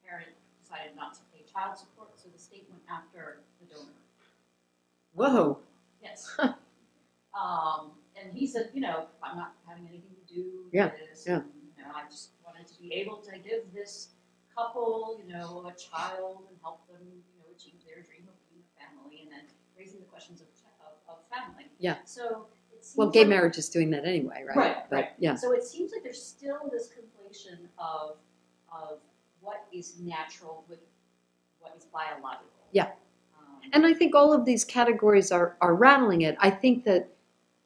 parent decided not to pay child support, so the state went after the donor. Whoa. Yes. And he said, I'm not having anything to do with this. Yeah. And, I just wanted to be able to give this couple, a child and help them, achieve their dream of being a family, and then raising the questions of family. Yeah. So it seems gay like, marriage is doing that anyway, right? Right. Yeah. So it seems like there's still this conflation of what is natural with what is biological. Yeah. And I think all of these categories are rattling it. I think that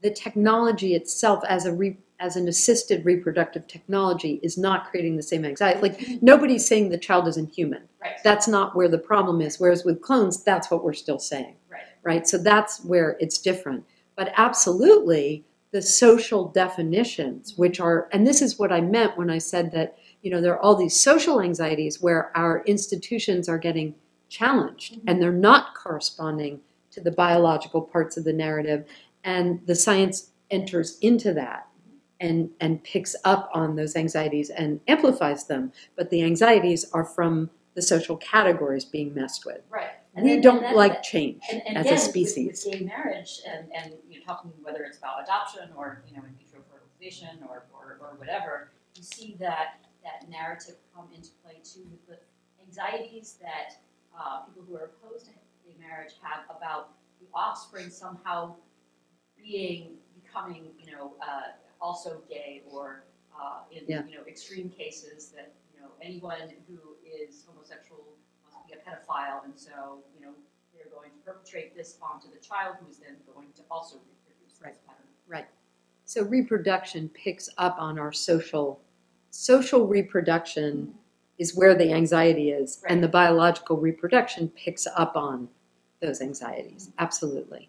the technology itself as an assisted reproductive technology is not creating the same anxiety. Like, nobody's saying the child isn't human. Right. That's not where the problem is. Whereas with clones, that's what we're still saying. Right. Right? So that's where it's different. But absolutely, the social definitions, which are, and this is what I meant when I said that, there are all these social anxieties where our institutions are getting challenged, and they're not corresponding to the biological parts of the narrative, and the science enters into that and picks up on those anxieties and amplifies them, but the anxieties are from the social categories being messed with. Right. We don't like change and as again, a species. with gay marriage and you're talking whether it's about adoption or in vitro fertilization or whatever, you see that narrative come into play too with the anxieties that people who are opposed to gay marriage have about the offspring somehow becoming also gay or in extreme cases that anyone who is homosexual must be a pedophile, and so they're going to perpetrate this onto the child, who is then going to also reproduce this pattern. Right. So reproduction picks up on our social reproduction is where the anxiety is, Right. and the biological reproduction picks up on those anxieties. Absolutely.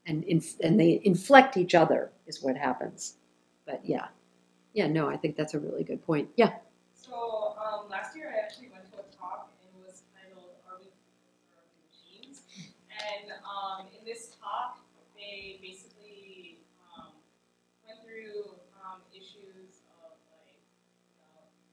And they inflect each other is what happens. But yeah, no, I think that's a really good point. Yeah. So last year I actually went to a talk and it was titled "Are We Humans or Are We Machines?" And in this talk they basically went through issues of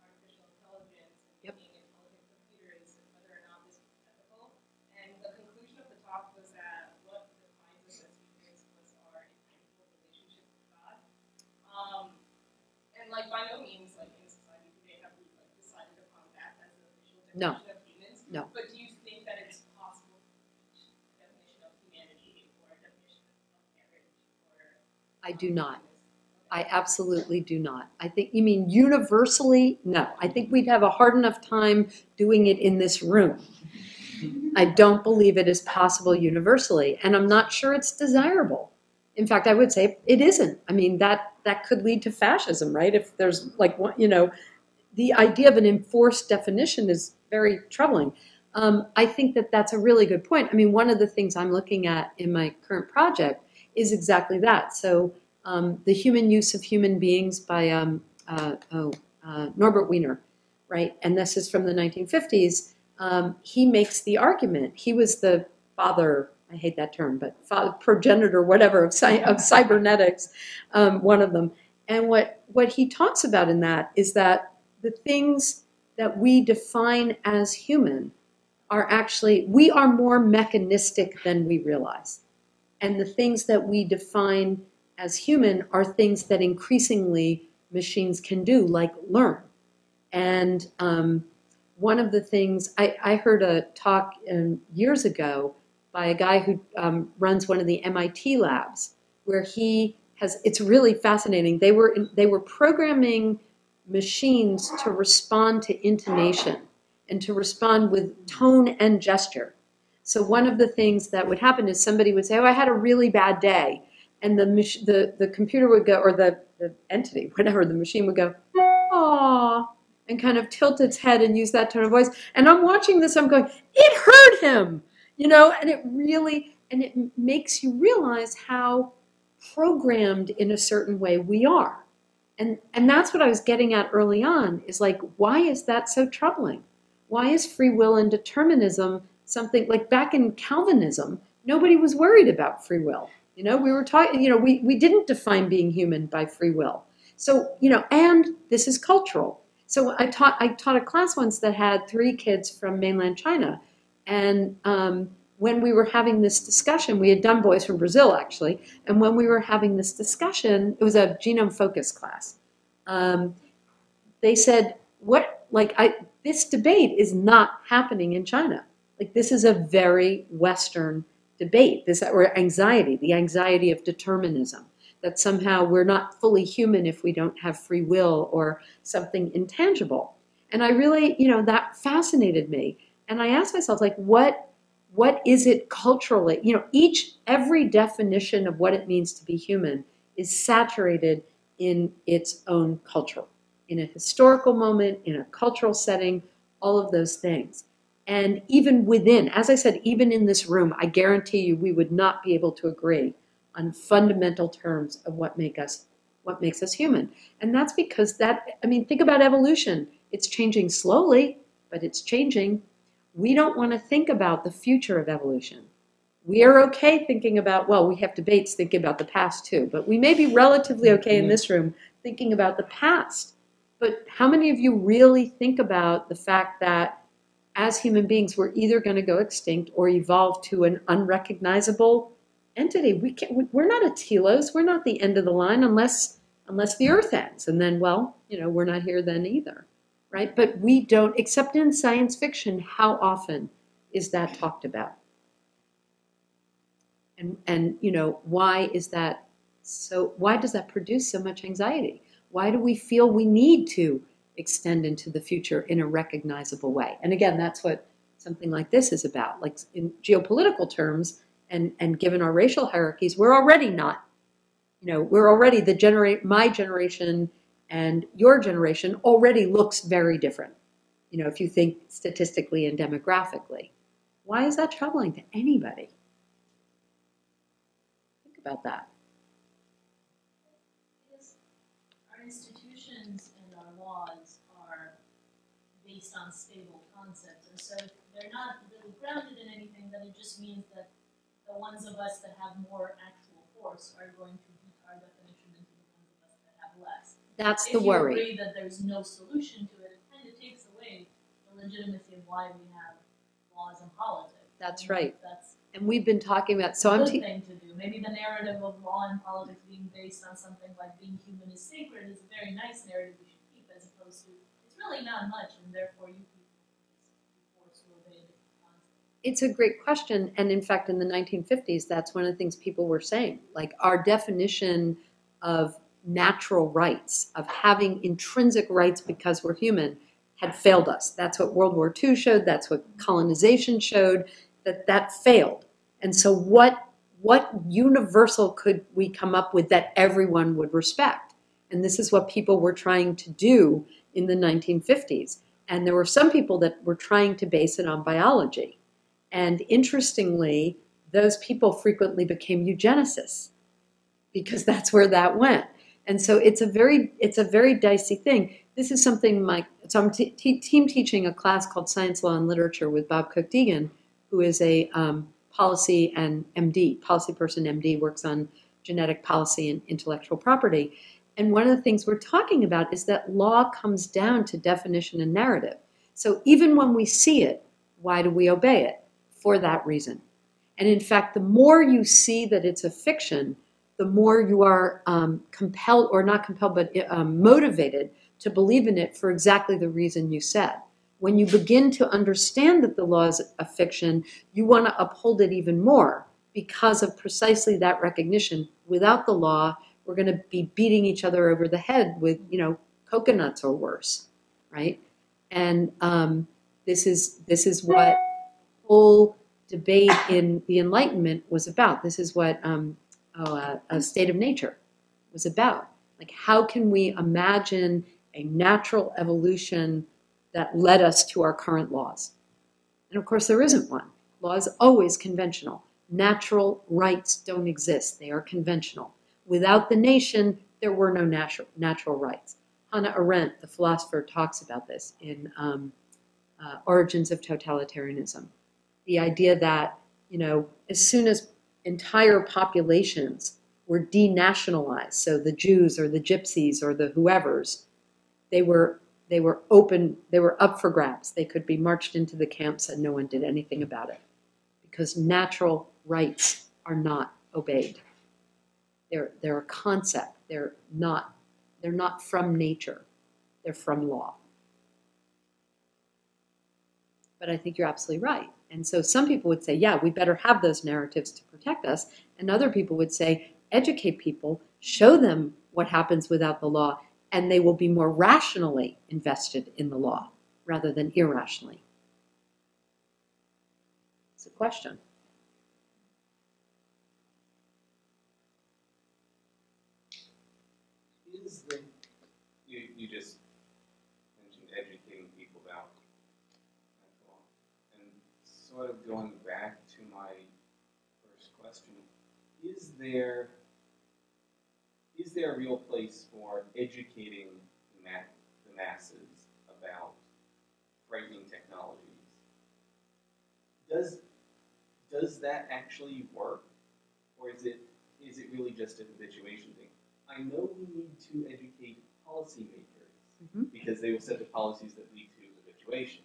artificial intelligence and making intelligent computers and whether or not this was ethical. And the conclusion of the talk was that what defines us as humans was our intangible relationship with God. And by no means in society today have we decided upon that as the official definition of humans. No. But do you think that it's possible to reach a definition of humanity or a definition of marriage? I do not. I absolutely do not. I think, you mean universally? No. I think we'd have a hard enough time doing it in this room. I don't believe it is possible universally, and I'm not sure it's desirable. In fact, I would say it isn't. I mean, that could lead to fascism, right? If there's the idea of an enforced definition is very troubling. I think that's a really good point. I mean, one of the things I'm looking at in my current project is exactly that. So the human use of human beings by Norbert Wiener, right? And this is from the 1950s. He makes the argument. He was the father, I hate that term, but progenitor, whatever, of cybernetics, one of them. And what he talks about in that is that the things that we define as human are actually, we are more mechanistic than we realize. And the things that we define as human are things that increasingly machines can do, like learn. And one of the things, I heard a talk years ago by a guy who runs one of the MIT labs, where he has, it's really fascinating. They were programming machines to respond to intonation and to respond with tone and gesture. So one of the things that would happen is somebody would say, "Oh, I had a really bad day," and the computer would go, or the entity, whatever, the machine would go, "Aw," and kind of tilt its head and use that tone of voice. And I'm watching this, I'm going, it hurt him, and it makes you realize how programmed in a certain way we are. And that's what I was getting at early on, is why is that so troubling? Why is free will and determinism something, like back in Calvinism, nobody was worried about free will. We were talking, we didn't define being human by free will. So, and this is cultural. So I taught a class once that had 3 kids from mainland China. And when we were having this discussion, we had done boys from Brazil, actually. And when we were having this discussion, it was a genome focus class. They said, this debate is not happening in China. This is a very Western debate, or anxiety, the anxiety of determinism, that somehow we're not fully human if we don't have free will or something intangible. And I really, that fascinated me. And I asked myself, like, what is it culturally? Every definition of what it means to be human is saturated in its own culture, in a historical moment, in a cultural setting, all of those things. And even within, as I said, even in this room, I guarantee you we would not be able to agree on fundamental terms of what makes us human. And that's because think about evolution. It's changing slowly, but it's changing. We don't want to think about the future of evolution. We are okay thinking about, well, we have debates thinking about the past too, but we may be relatively okay in this room thinking about the past. But how many of you really think about the fact that as human beings, we're either going to go extinct or evolve to an unrecognizable entity? We're not a telos. We're not the end of the line unless the earth ends. And then, we're not here then either. Right? But we don't, except in science fiction, how often is that talked about? And why is that why does that produce so much anxiety? Why do we feel we need to extend into the future in a recognizable way? And again, that's what something like this is about. Like in geopolitical terms, and given our racial hierarchies, we're already not, we're already my generation and your generation already looks very different, if you think statistically and demographically. Why is that troubling to anybody? Think about that. Because our institutions and our laws are based on stable concepts, and so if they're not really grounded in anything, then it just means that the ones of us that have more actual force are going to beat our definition into the ones of us that have less. That's the worry. If you agree that there's no solution to it, it kind of takes away the legitimacy of why we have laws and politics. That's right. That's and we've been talking about. a good thing to do. Maybe the narrative of law and politics being based on something like being human is sacred is a very nice narrative we should keep, as opposed to it's really not much, and therefore you people just be forced to obey a different concept. It's a great question, and in fact, in the 1950s, that's one of the things people were saying. Like our definition of natural rights, of having intrinsic rights because we're human, had failed us. That's what World War II showed. That's what colonization showed, that failed. And so what universal could we come up with that everyone would respect? And this is what people were trying to do in the 1950s. And there were some people that were trying to base it on biology. And interestingly, those people frequently became eugenicists because that's where that went. And so it's a very dicey thing. This is something so I'm team teaching a class called Science, Law, and Literature with Bob Cook-Deegan, who is a policy person MD, works on genetic policy and intellectual property. And one of the things we're talking about is that law comes down to definition and narrative. So even when we see it, why do we obey it? For that reason. And in fact, the more you see that it's a fiction, the more you are compelled, or not compelled, but motivated to believe in it for exactly the reason you said. When you begin to understand that the law is a fiction, you want to uphold it even more because of precisely that recognition. Without the law, we're going to be beating each other over the head with, coconuts or worse, right? And this is what whole debate in the Enlightenment was about. This is what a state of nature was about. Like, how can we imagine a natural evolution that led us to our current laws? And of course, there isn't one. Law is always conventional. Natural rights don't exist. They are conventional. Without the nation, there were no natural rights. Hannah Arendt, the philosopher, talks about this in Origins of Totalitarianism. The idea that, as soon as entire populations were denationalized, so the Jews or the Gypsies or the whoever's, they were up for grabs. They could be marched into the camps and no one did anything about it because natural rights are not obeyed. They're a concept. They're not from nature. They're from law. But I think you're absolutely right. And so some people would say, yeah, we better have those narratives to protect us. And other people would say, educate people, show them what happens without the law, and they will be more rationally invested in the law. rather than irrationally? It's a question. You just mentioned educating people about alcohol. And sort of going back to my first question, is there a real place for educating the masses about frightening technologies? Does that actually work? Or is it really just a habituation thing? I know we need to educate policymakers because they will set the policies that lead to habituation.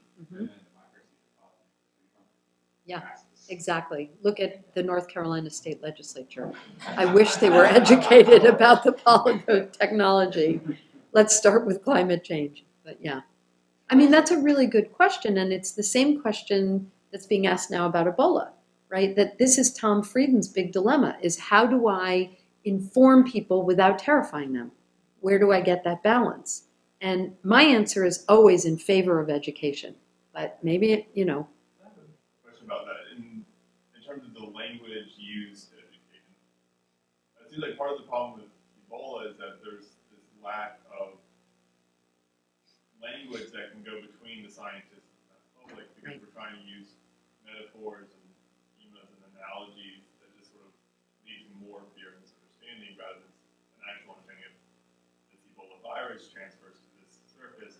Yeah, exactly. Look at the North Carolina State Legislature. I wish they were educated about the technology. Let's start with climate change. But yeah, I mean, that's a really good question. And it's the same question that's being asked now about Ebola, right? That this is Tom Friedman's big dilemma, is how do I inform people without terrifying them? Where do I get that balance? And my answer is always in favor of education. But maybe, you know. I have a question about that. In terms of the language used to educate, it seems like part of the problem with Ebola is that there's this lack of language that can go between the scientists and the public because we're trying to use metaphors and schemas and analogies that just sort of lead to more fear and misunderstanding rather than an actual understanding of this Ebola virus transfers to this surface.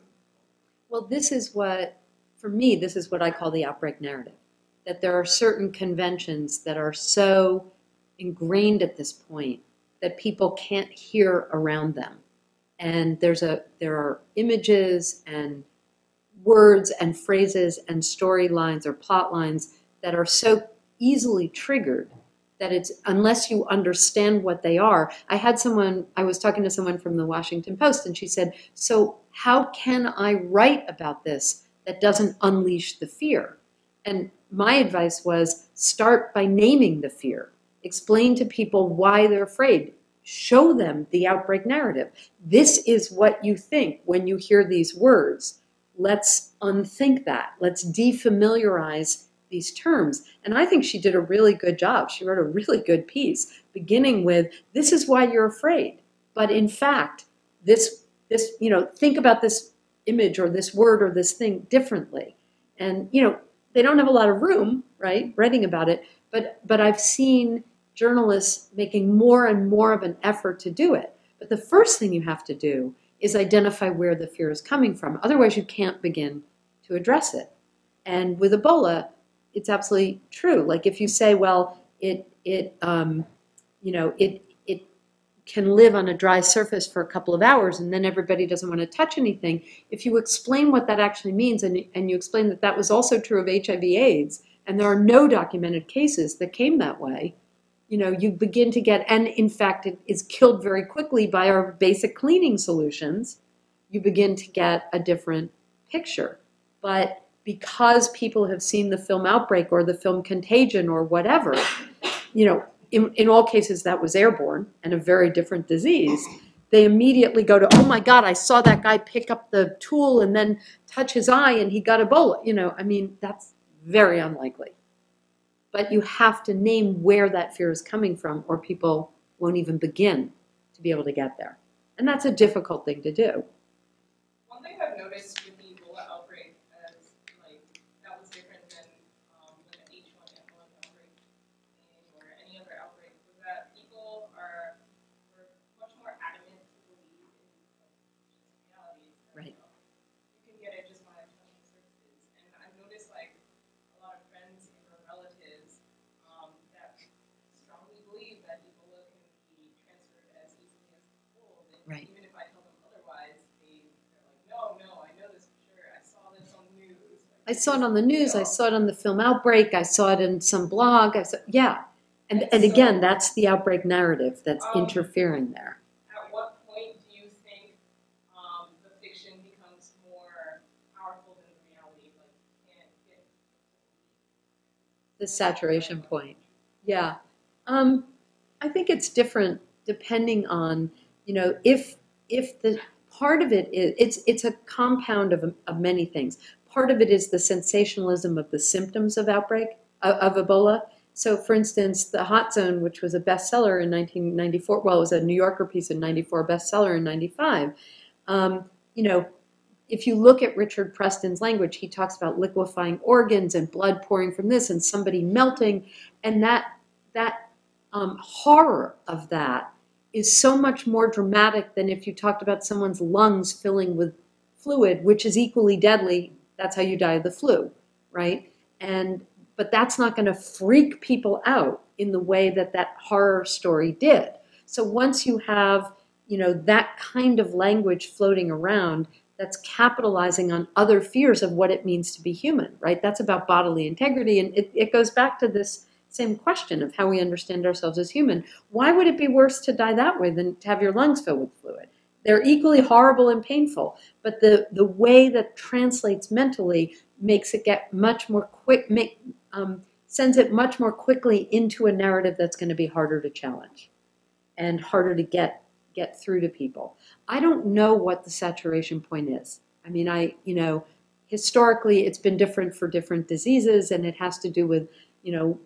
Well, this is what, for me, this is what I call the outbreak narrative. That there are certain conventions that are so ingrained at this point that people can't hear around them. And there are images and words and phrases and storylines or plot lines that are so easily triggered that it's, unless you understand what they are. I was talking to someone from the Washington Post, and she said, so how can I write about this that doesn't unleash the fear? And my advice was, start by naming the fear. Explain to people why they're afraid. Show them the outbreak narrative. This is what you think when you hear these words. Let's unthink that. Let's defamiliarize these terms. And I think she did a really good job. She wrote a really good piece, beginning with, this is why you're afraid. But in fact, this, think about this image or this word or this thing differently. And, they don't have a lot of room, right, writing about it. But I've seen journalists making more and more of an effort to do it. But the first thing you have to do is identify where the fear is coming from. Otherwise, you can't begin to address it. And with Ebola, it's absolutely true. Like if you say, well, it can live on a dry surface for a couple of hours and then everybody doesn't want to touch anything. If you explain what that actually means and you explain that that was also true of HIV/AIDS, and there are no documented cases that came that way, you begin to get, and in fact it is killed very quickly by our basic cleaning solutions, you begin to get a different picture. But because people have seen the film Outbreak or the film Contagion or whatever, in all cases that was airborne and a very different disease, they immediately go to, oh my God, I saw that guy pick up the tool and then touch his eye and he got Ebola. That's very unlikely. But you have to name where that fear is coming from or people won't even begin to be able to get there. And that's a difficult thing to do. One thing I've noticed with the Ebola outbreak is, that was different than the H1N1 outbreak or any other outbreak, was that people were much more adamant to believe in realities. Right. You can get it just by touching surfaces. And I've noticed a lot of friends or relatives that strongly believe that Ebola can be transferred as easily as cold. And right. Even if I tell them otherwise, they're like, no, I know this for sure. I saw this on the news. I saw it on the news. I saw it on the film Outbreak. I saw it in some blog. And again, that's the outbreak narrative that's interfering there. At what point do you think the fiction becomes more powerful than the reality? The saturation point. Yeah. I think it's different depending on, if the part of it is, it's a compound of many things. Part of it is the sensationalism of the symptoms of outbreak, of Ebola. So, for instance, The Hot Zone, which was a bestseller in 1994, well, it was a New Yorker piece in 94, bestseller in 95. You know, if you look at Richard Preston's language, he talks about liquefying organs and blood pouring from this and somebody melting. And that horror of that is so much more dramatic than if you talked about someone's lungs filling with fluid, which is equally deadly. That's how you die of the flu, right? But that's not going to freak people out in the way that that horror story did. So once you have, you know, that kind of language floating around, that's capitalizing on other fears of what it means to be human, right? That's about bodily integrity. And it goes back to this same question of how we understand ourselves as human. Why would it be worse to die that way than to have your lungs filled with fluid? They're equally horrible and painful, but the way that translates mentally makes it get much more quick, sends it much more quickly into a narrative that's going to be harder to challenge and harder to get through to people. I don't know what the saturation point is. I mean, you know, historically it's been different for different diseases, and it has to do with, you know,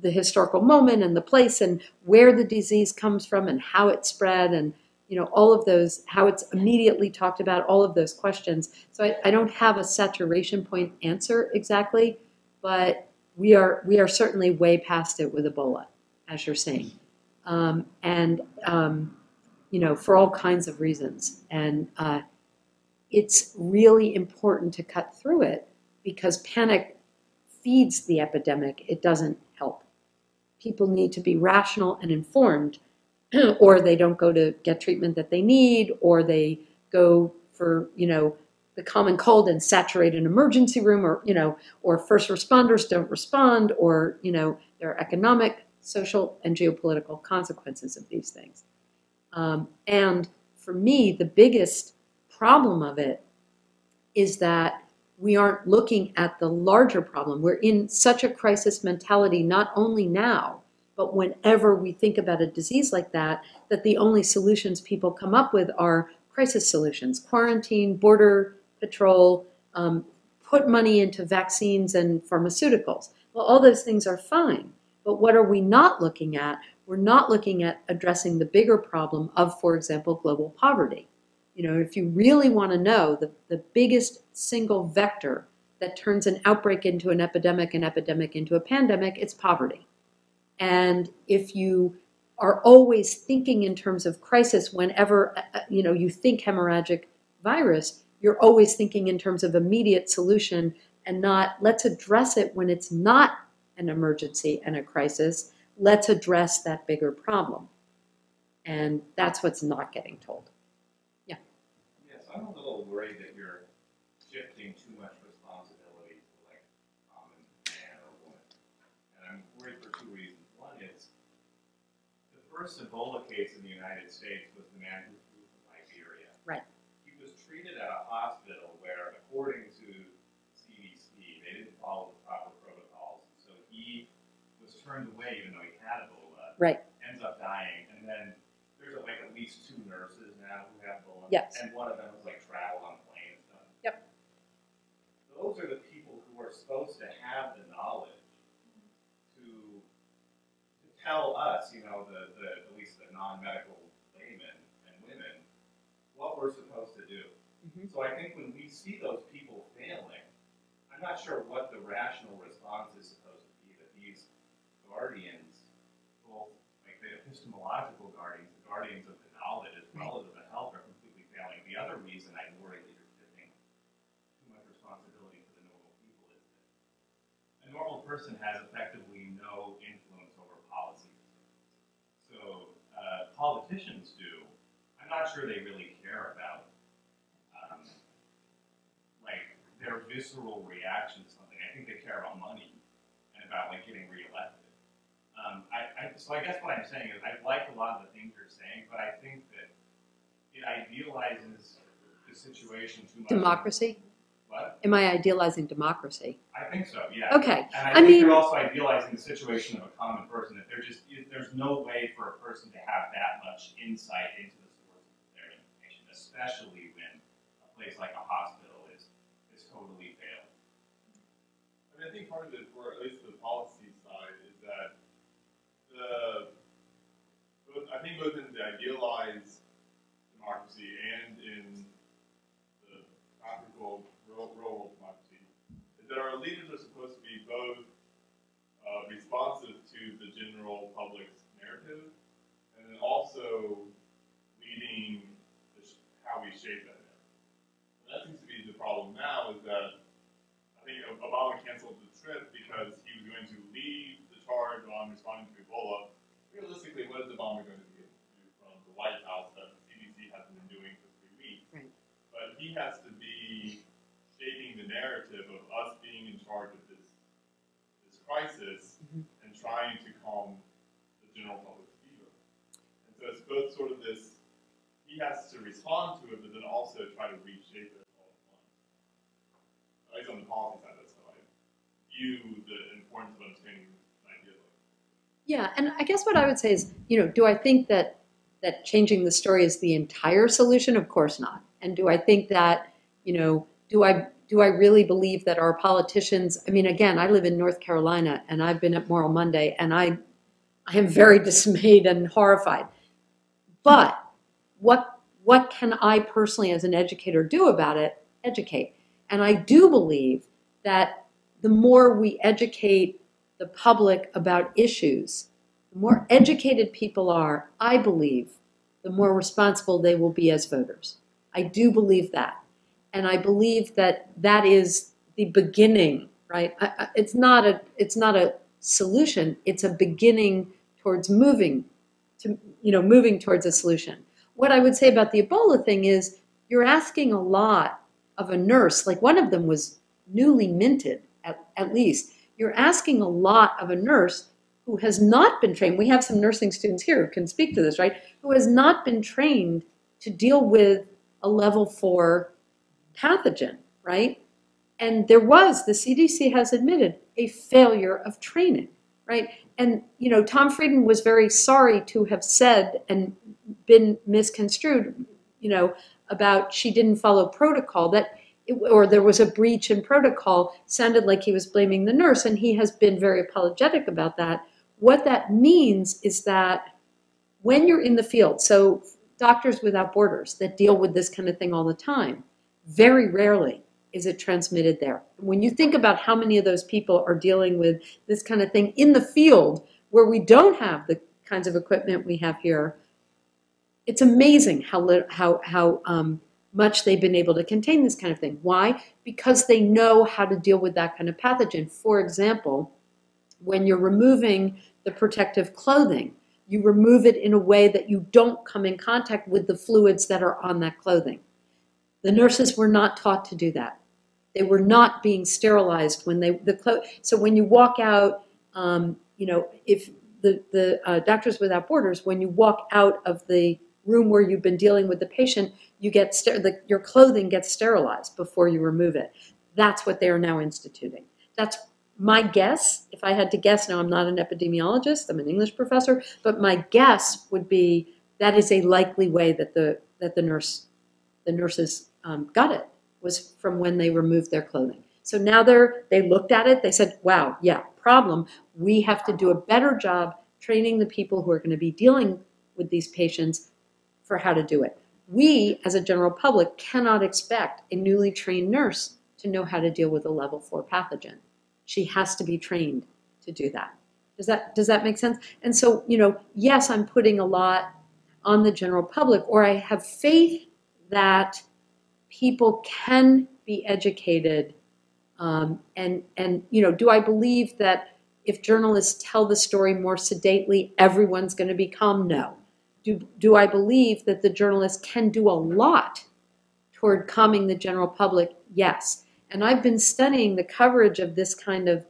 the historical moment and the place and where the disease comes from and how it spread and, you know, all of those, how it's immediately talked about, all of those questions. So I don't have a saturation point answer exactly, but we are certainly way past it with Ebola, as you're saying. You know, for all kinds of reasons. And it's really important to cut through it because panic feeds the epidemic. It doesn't help. People need to be rational and informed, or they don't go to get treatment that they need, or they go for, you know, the common cold and saturate an emergency room, or, you know, or first responders don't respond, or, you know, there are economic, social, and geopolitical consequences of these things. And for me, the biggest problem of it is that we aren't looking at the larger problem. We're in such a crisis mentality, not only now, but whenever we think about a disease like that, that the only solutions people come up with are crisis solutions: quarantine, border patrol, put money into vaccines and pharmaceuticals. Well, all those things are fine, but what are we not looking at? We're not looking at addressing the bigger problem of, for example, global poverty. You know, if you really want to know the biggest single vector that turns an outbreak into an epidemic into a pandemic, it's poverty. And if you are always thinking in terms of crisis whenever, you know, you think hemorrhagic virus, you're always thinking in terms of immediate solution and not let's address it when it's not an emergency and a crisis. Let's address that bigger problem. And that's what's not getting told. I'm a little worried that you're shifting too much responsibility to like common man or woman. And I'm worried for two reasons. One is the first Ebola case in the United States was the man who flew from Liberia. Right. He was treated at a hospital where, according to CDC, they didn't follow the proper protocols. So he was turned away even though he had Ebola. Right. Ends up dying. And then there's like at least 2 nurses now who have Ebola. Yes. And one of them was like travel on planes and stuff. Yep. Those are the people who are supposed to have the knowledge to tell us, you know, at least the non-medical laymen and women, what we're supposed to do. Mm-hmm. So I think when we see those people failing, I'm not sure what the rational response is supposed to be, that these guardians, both like the epistemological guardians, the guardians of the knowledge as well as of the health, are completely failing. The other reason I worry that you're shifting too much responsibility to the normal people is that a normal person has effectively no influence over policy. So politicians do. I'm not sure they really care about like their visceral reaction to something. I think they care about money and about like getting reelected. So I guess what I'm saying is I like a lot of the things you're saying, but I think that it idealizes the situation too much. Democracy? What? Am I idealizing democracy? I think so, yeah. Okay. And I think you're also idealizing the situation of a common person, that there's no way for a person to have that much insight into the source of their information, especially when a place like a hospital is totally failing. I mean, I think part of it, for at least the policy side, is that I think both in the idealized democracy and in the practical real democracy, is that our leaders are supposed to be both responsive to the general public's narrative, and then also leading how we shape that narrative. And that seems to be the problem now, is that I think Obama canceled the trip because he was going to lead the charge on responding to Ebola. Realistically, what is Obama going to do from the White House that the CDC hasn't been doing for 3 weeks? Right. But he has to be shaping the narrative of us being in charge of this crisis and trying to calm the general public's fever. And so it's both sort of this, he has to respond to it, but then also try to reshape it all at once. At least on the policy side, that's how I view the importance of understanding an idea like that. Yeah, and I guess what I would say is, do I think that changing the story is the entire solution? Of course not. And do I think that, do I really believe that our politicians, I mean, again, I live in North Carolina and I've been at Moral Monday and I am very dismayed and horrified. But what can I personally as an educator do about it? Educate. And I do believe that the more we educate the public about issues, the more educated people are, I believe, the more responsible they will be as voters. I do believe that. And I believe that that is the beginning, right? It's not a solution. It's a beginning towards moving towards a solution. What I would say about the Ebola thing is you're asking a lot of a nurse. Like one of them was newly minted, at least. You're asking a lot of a nurse who has not been trained. We have some nursing students here who can speak to this, right? Who has not been trained to deal with a level 4 pathogen, right? And there was, the CDC has admitted, a failure of training, right? And, Tom Frieden was very sorry to have said and been misconstrued, about she didn't follow protocol, or there was a breach in protocol, sounded like he was blaming the nurse, and he has been very apologetic about that. What that means is that when you're in the field, so Doctors Without Borders that deal with this kind of thing all the time, very rarely is it transmitted there. When you think about how many of those people are dealing with this kind of thing in the field where we don't have the kinds of equipment we have here, it's amazing how much they've been able to contain this kind of thing. Why? Because they know how to deal with that kind of pathogen. For example, when you're removing the protective clothing, you remove it in a way that you don't come in contact with the fluids that are on that clothing. The nurses were not taught to do that. They were not being sterilized when so when you walk out, if the Doctors Without Borders, when you walk out of the room where you've been dealing with the patient, you get your clothing gets sterilized before you remove it. That's what they are now instituting. That's my guess. If I had to guess, now I'm not an epidemiologist, I'm an English professor, but my guess would be that is a likely way that the nurses got it, was from when they removed their clothing. So now they looked at it, they said, wow, yeah, problem. We have to do a better job training the people who are going to be dealing with these patients for how to do it. We, as a general public, cannot expect a newly trained nurse to know how to deal with a level 4 pathogen. She has to be trained to do that. Does that make sense? And so, yes, I'm putting a lot on the general public, or I have faith that people can be educated. Do I believe that if journalists tell the story more sedately, everyone's going to be calm? No. Do I believe that the journalists can do a lot toward calming the general public? Yes. And I've been studying the coverage of this kind of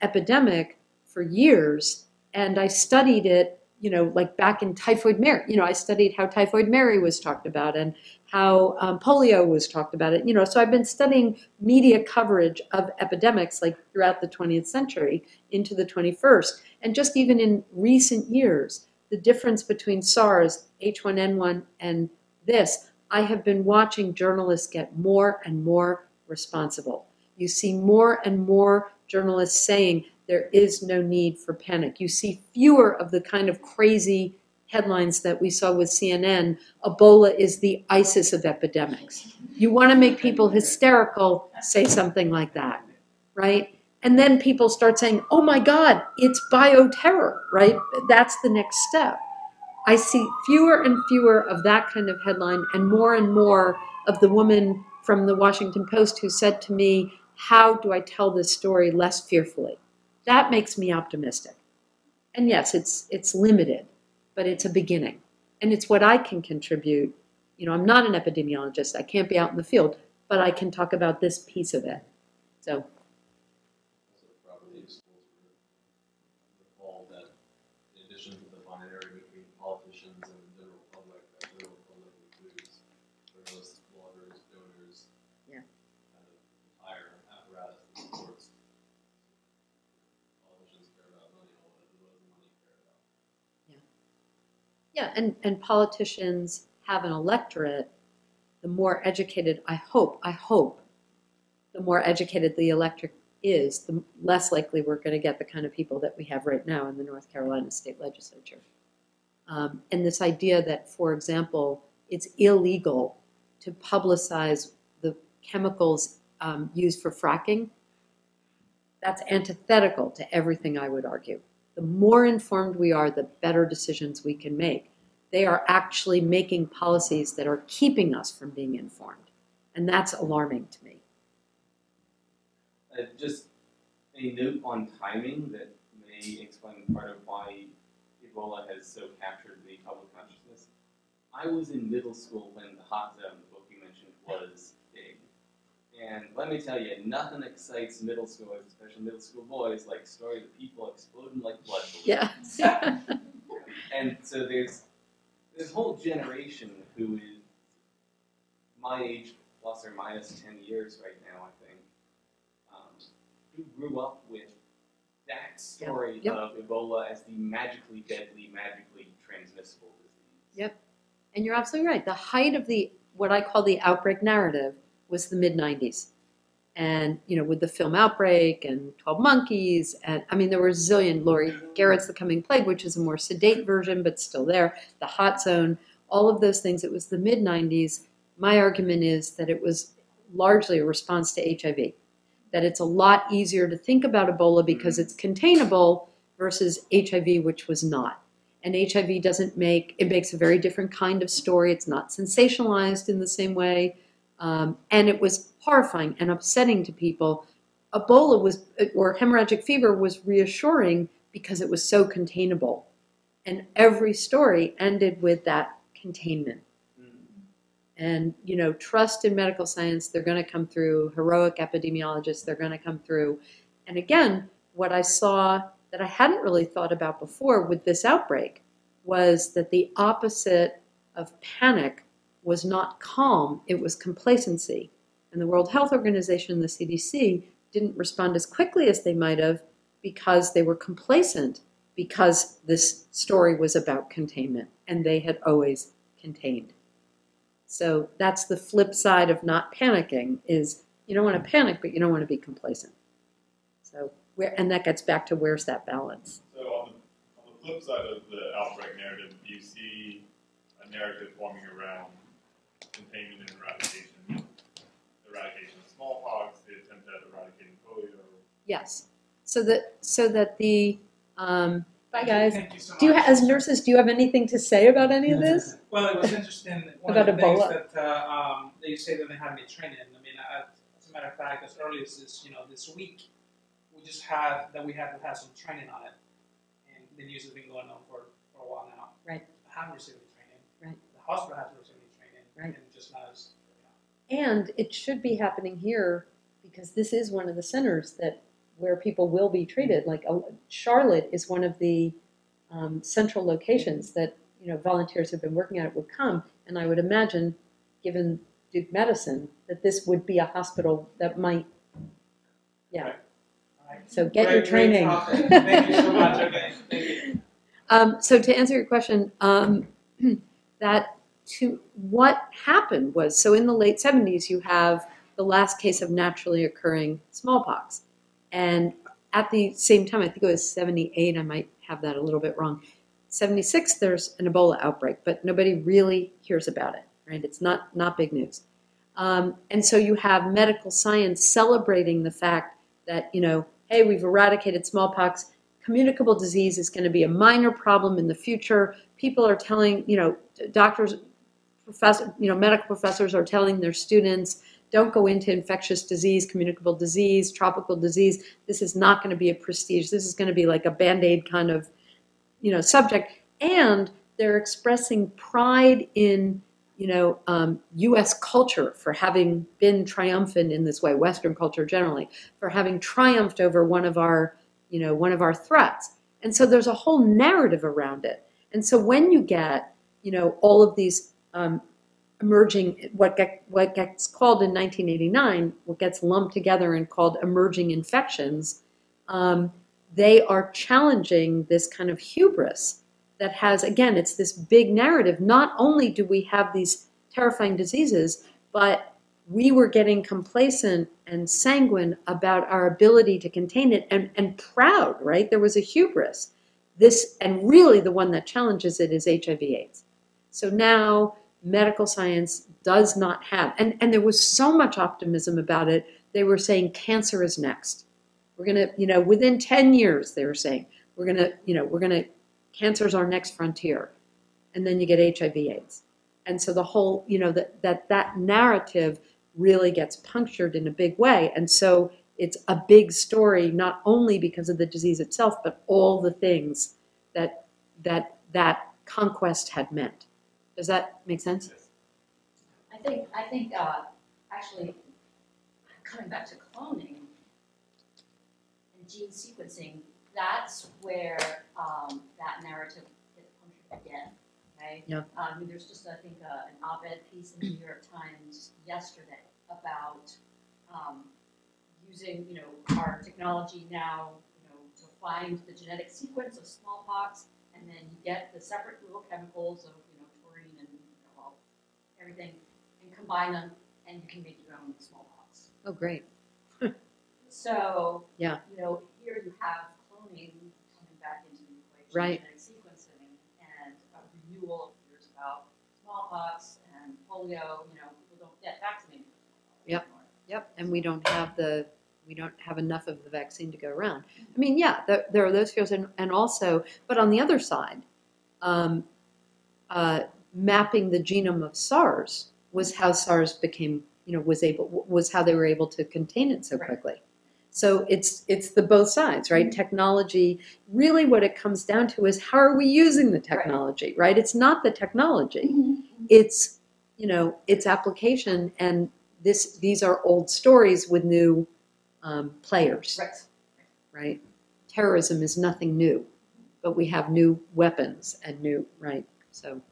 epidemic for years, and I studied it, like back in Typhoid Mary. I studied how Typhoid Mary was talked about and how polio was talked about it. So I've been studying media coverage of epidemics like throughout the 20th century into the 21st. And just even in recent years, the difference between SARS, H1N1, and this, I have been watching journalists get more and more responsible. You see more and more journalists saying there is no need for panic. You see fewer of the kind of crazy headlines that we saw with CNN, Ebola is the ISIS of epidemics. You want to make people hysterical, say something like that, right? And then people start saying, oh my God, it's bioterror, right? That's the next step. I see fewer and fewer of that kind of headline and more of the woman from the Washington Post who said to me, how do I tell this story less fearfully? That makes me optimistic. And yes, it's limited, but it's a beginning. And it's what I can contribute. You know, I'm not an epidemiologist. I can't be out in the field, but I can talk about this piece of it. So. Politicians and the general public, that general public includes journalists, bloggers, donors, yeah, kind of entire apparatus that supports politicians care about money, all what does money care about? Yeah, and politicians have an electorate. The more educated, I hope, the more educated the electorate is, the less likely we're going to get the kind of people that we have right now in the North Carolina state legislature. And this idea that, for example, it's illegal to publicize the chemicals used for fracking, that's antithetical to everything I would argue. The more informed we are, the better decisions we can make. They are actually making policies that are keeping us from being informed. And that's alarming to me. Just a note on timing that may explain part of why Ebola has so captured the public consciousness. I was in middle school when the hot zone, the book you mentioned, was big. And let me tell you, nothing excites middle schoolers, especially middle school boys, like stories of people exploding like blood balloons. Yeah. And so there's this whole generation who is my age, plus or minus 10 years right now, I think, who grew up with that story of Ebola as the magically deadly, magically transmissible disease. Yep. And you're absolutely right. The height of the, what I call the outbreak narrative, was the mid-90s. And, you know, with the film Outbreak and 12 Monkeys, and I mean, there were a zillion, Laurie Garrett's The Coming Plague, which is a more sedate version, but still there, The Hot Zone, all of those things. It was the mid-90s. My argument is that it was largely a response to HIV, that it's a lot easier to think about Ebola because it's containable versus HIV, which was not. And HIV doesn't make, it makes a very different kind of story. It's not sensationalized in the same way. And it was horrifying and upsetting to people. Ebola was, or hemorrhagic fever was reassuring because it was so containable. And every story ended with that containment. And, you know, trust in medical science, they're going to come through. Heroic epidemiologists, they're going to come through. And again, what I saw that I hadn't really thought about before with this outbreak was that the opposite of panic was not calm, it was complacency. And the World Health Organization and the CDC didn't respond as quickly as they might have because they were complacent, because this story was about containment, and they had always contained. So that's the flip side of not panicking, is you don't want to panic, but you don't want to be complacent. So, and that gets back to where's that balance? So on the flip side of the outbreak narrative, do you see a narrative forming around containment and eradication of smallpox, the attempt at eradicating polio? Yes. So that the bye guys. Thank you so much. Do you, as nurses, do you have anything to say about any of this? Well, it was interesting. One about of the Ebola? things that they say that they have any training. I mean, as a matter of fact, as early as this week, we had to have some training on it, and the news has been going on for a while now. Right. I haven't received any training. Right. The hospital hasn't received any training. Right. And just not as. And it should be happening here because this is one of the centers where people will be treated. Like Charlotte is one of the central locations that volunteers who've been working at it would come. And I would imagine, given Duke Medicine, that this would be a hospital that might, yeah. Right. Right. So get your training. Thank you so much. Okay. Thank you. So to answer your question, that to what happened was, so in the late 70s, you have the last case of naturally occurring smallpox. And at the same time, I think it was 78, I might have that a little bit wrong. 76, there's an Ebola outbreak, but nobody really hears about it, right? It's not big news. And so you have medical science celebrating the fact that, you know, hey, we've eradicated smallpox. Communicable disease is going to be a minor problem in the future. People are telling, you know, doctors, medical professors are telling their students, don't go into infectious disease, communicable disease, tropical disease. This is not going to be a prestige. This is going to be like a Band-Aid kind of, you know, subject. And they're expressing pride in, you know, U.S. culture for having been triumphant in this way, Western culture generally, for having triumphed over one of our threats. And so there's a whole narrative around it. And so when you get, you know, all of these emerging, what gets called in 1989, what gets lumped together and called emerging infections, they are challenging this kind of hubris that has, again, it's this big narrative. Not only do we have these terrifying diseases, but we were getting complacent and sanguine about our ability to contain it and proud, right? There was a hubris. And really the one that challenges it is HIV/AIDS. So now medical science does not have, and there was so much optimism about it. They were saying cancer is next. We're going to, you know, within 10 years, they were saying, cancer's our next frontier. And then you get HIV/AIDS. And so the whole, you know, that narrative really gets punctured in a big way. And so it's a big story, not only because of the disease itself, but all the things that conquest had meant. Does that make sense? I think actually, coming back to cloning and gene sequencing, that's where that narrative gets punctured again, okay? Yeah. I mean, there's just, I think, an op-ed piece in the New York Times yesterday about using, you know, our technology now, you know, to find the genetic sequence of smallpox, and then you get the separate little chemicals of, you know, taurine and, you know, all, everything, and combine them, and you can make your own smallpox. Oh, great. So, yeah, you know, here you have cloning coming back into the equation, right. Genetic sequencing, and a renewal of fears about smallpox and polio. You know, people don't get vaccinated. Yep. Yep. And we don't have enough of the vaccine to go around. I mean, yeah, there are those fears, and also, but on the other side, mapping the genome of SARS was how SARS became, you know, was how they were able to contain it so quickly. So it's the both sides, right? Technology, really what it comes down to is how are we using the technology, right? It's not the technology. It's, you know, its application, and these are old stories with new players, right? Terrorism is nothing new, but we have new weapons and new, right? So,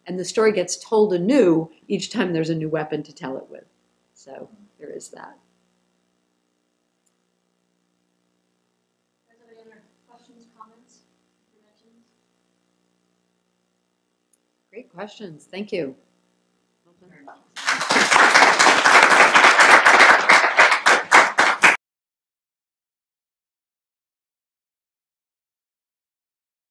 and the story gets told anew each time there's a new weapon to tell it with. So there is that. Great questions. Thank you.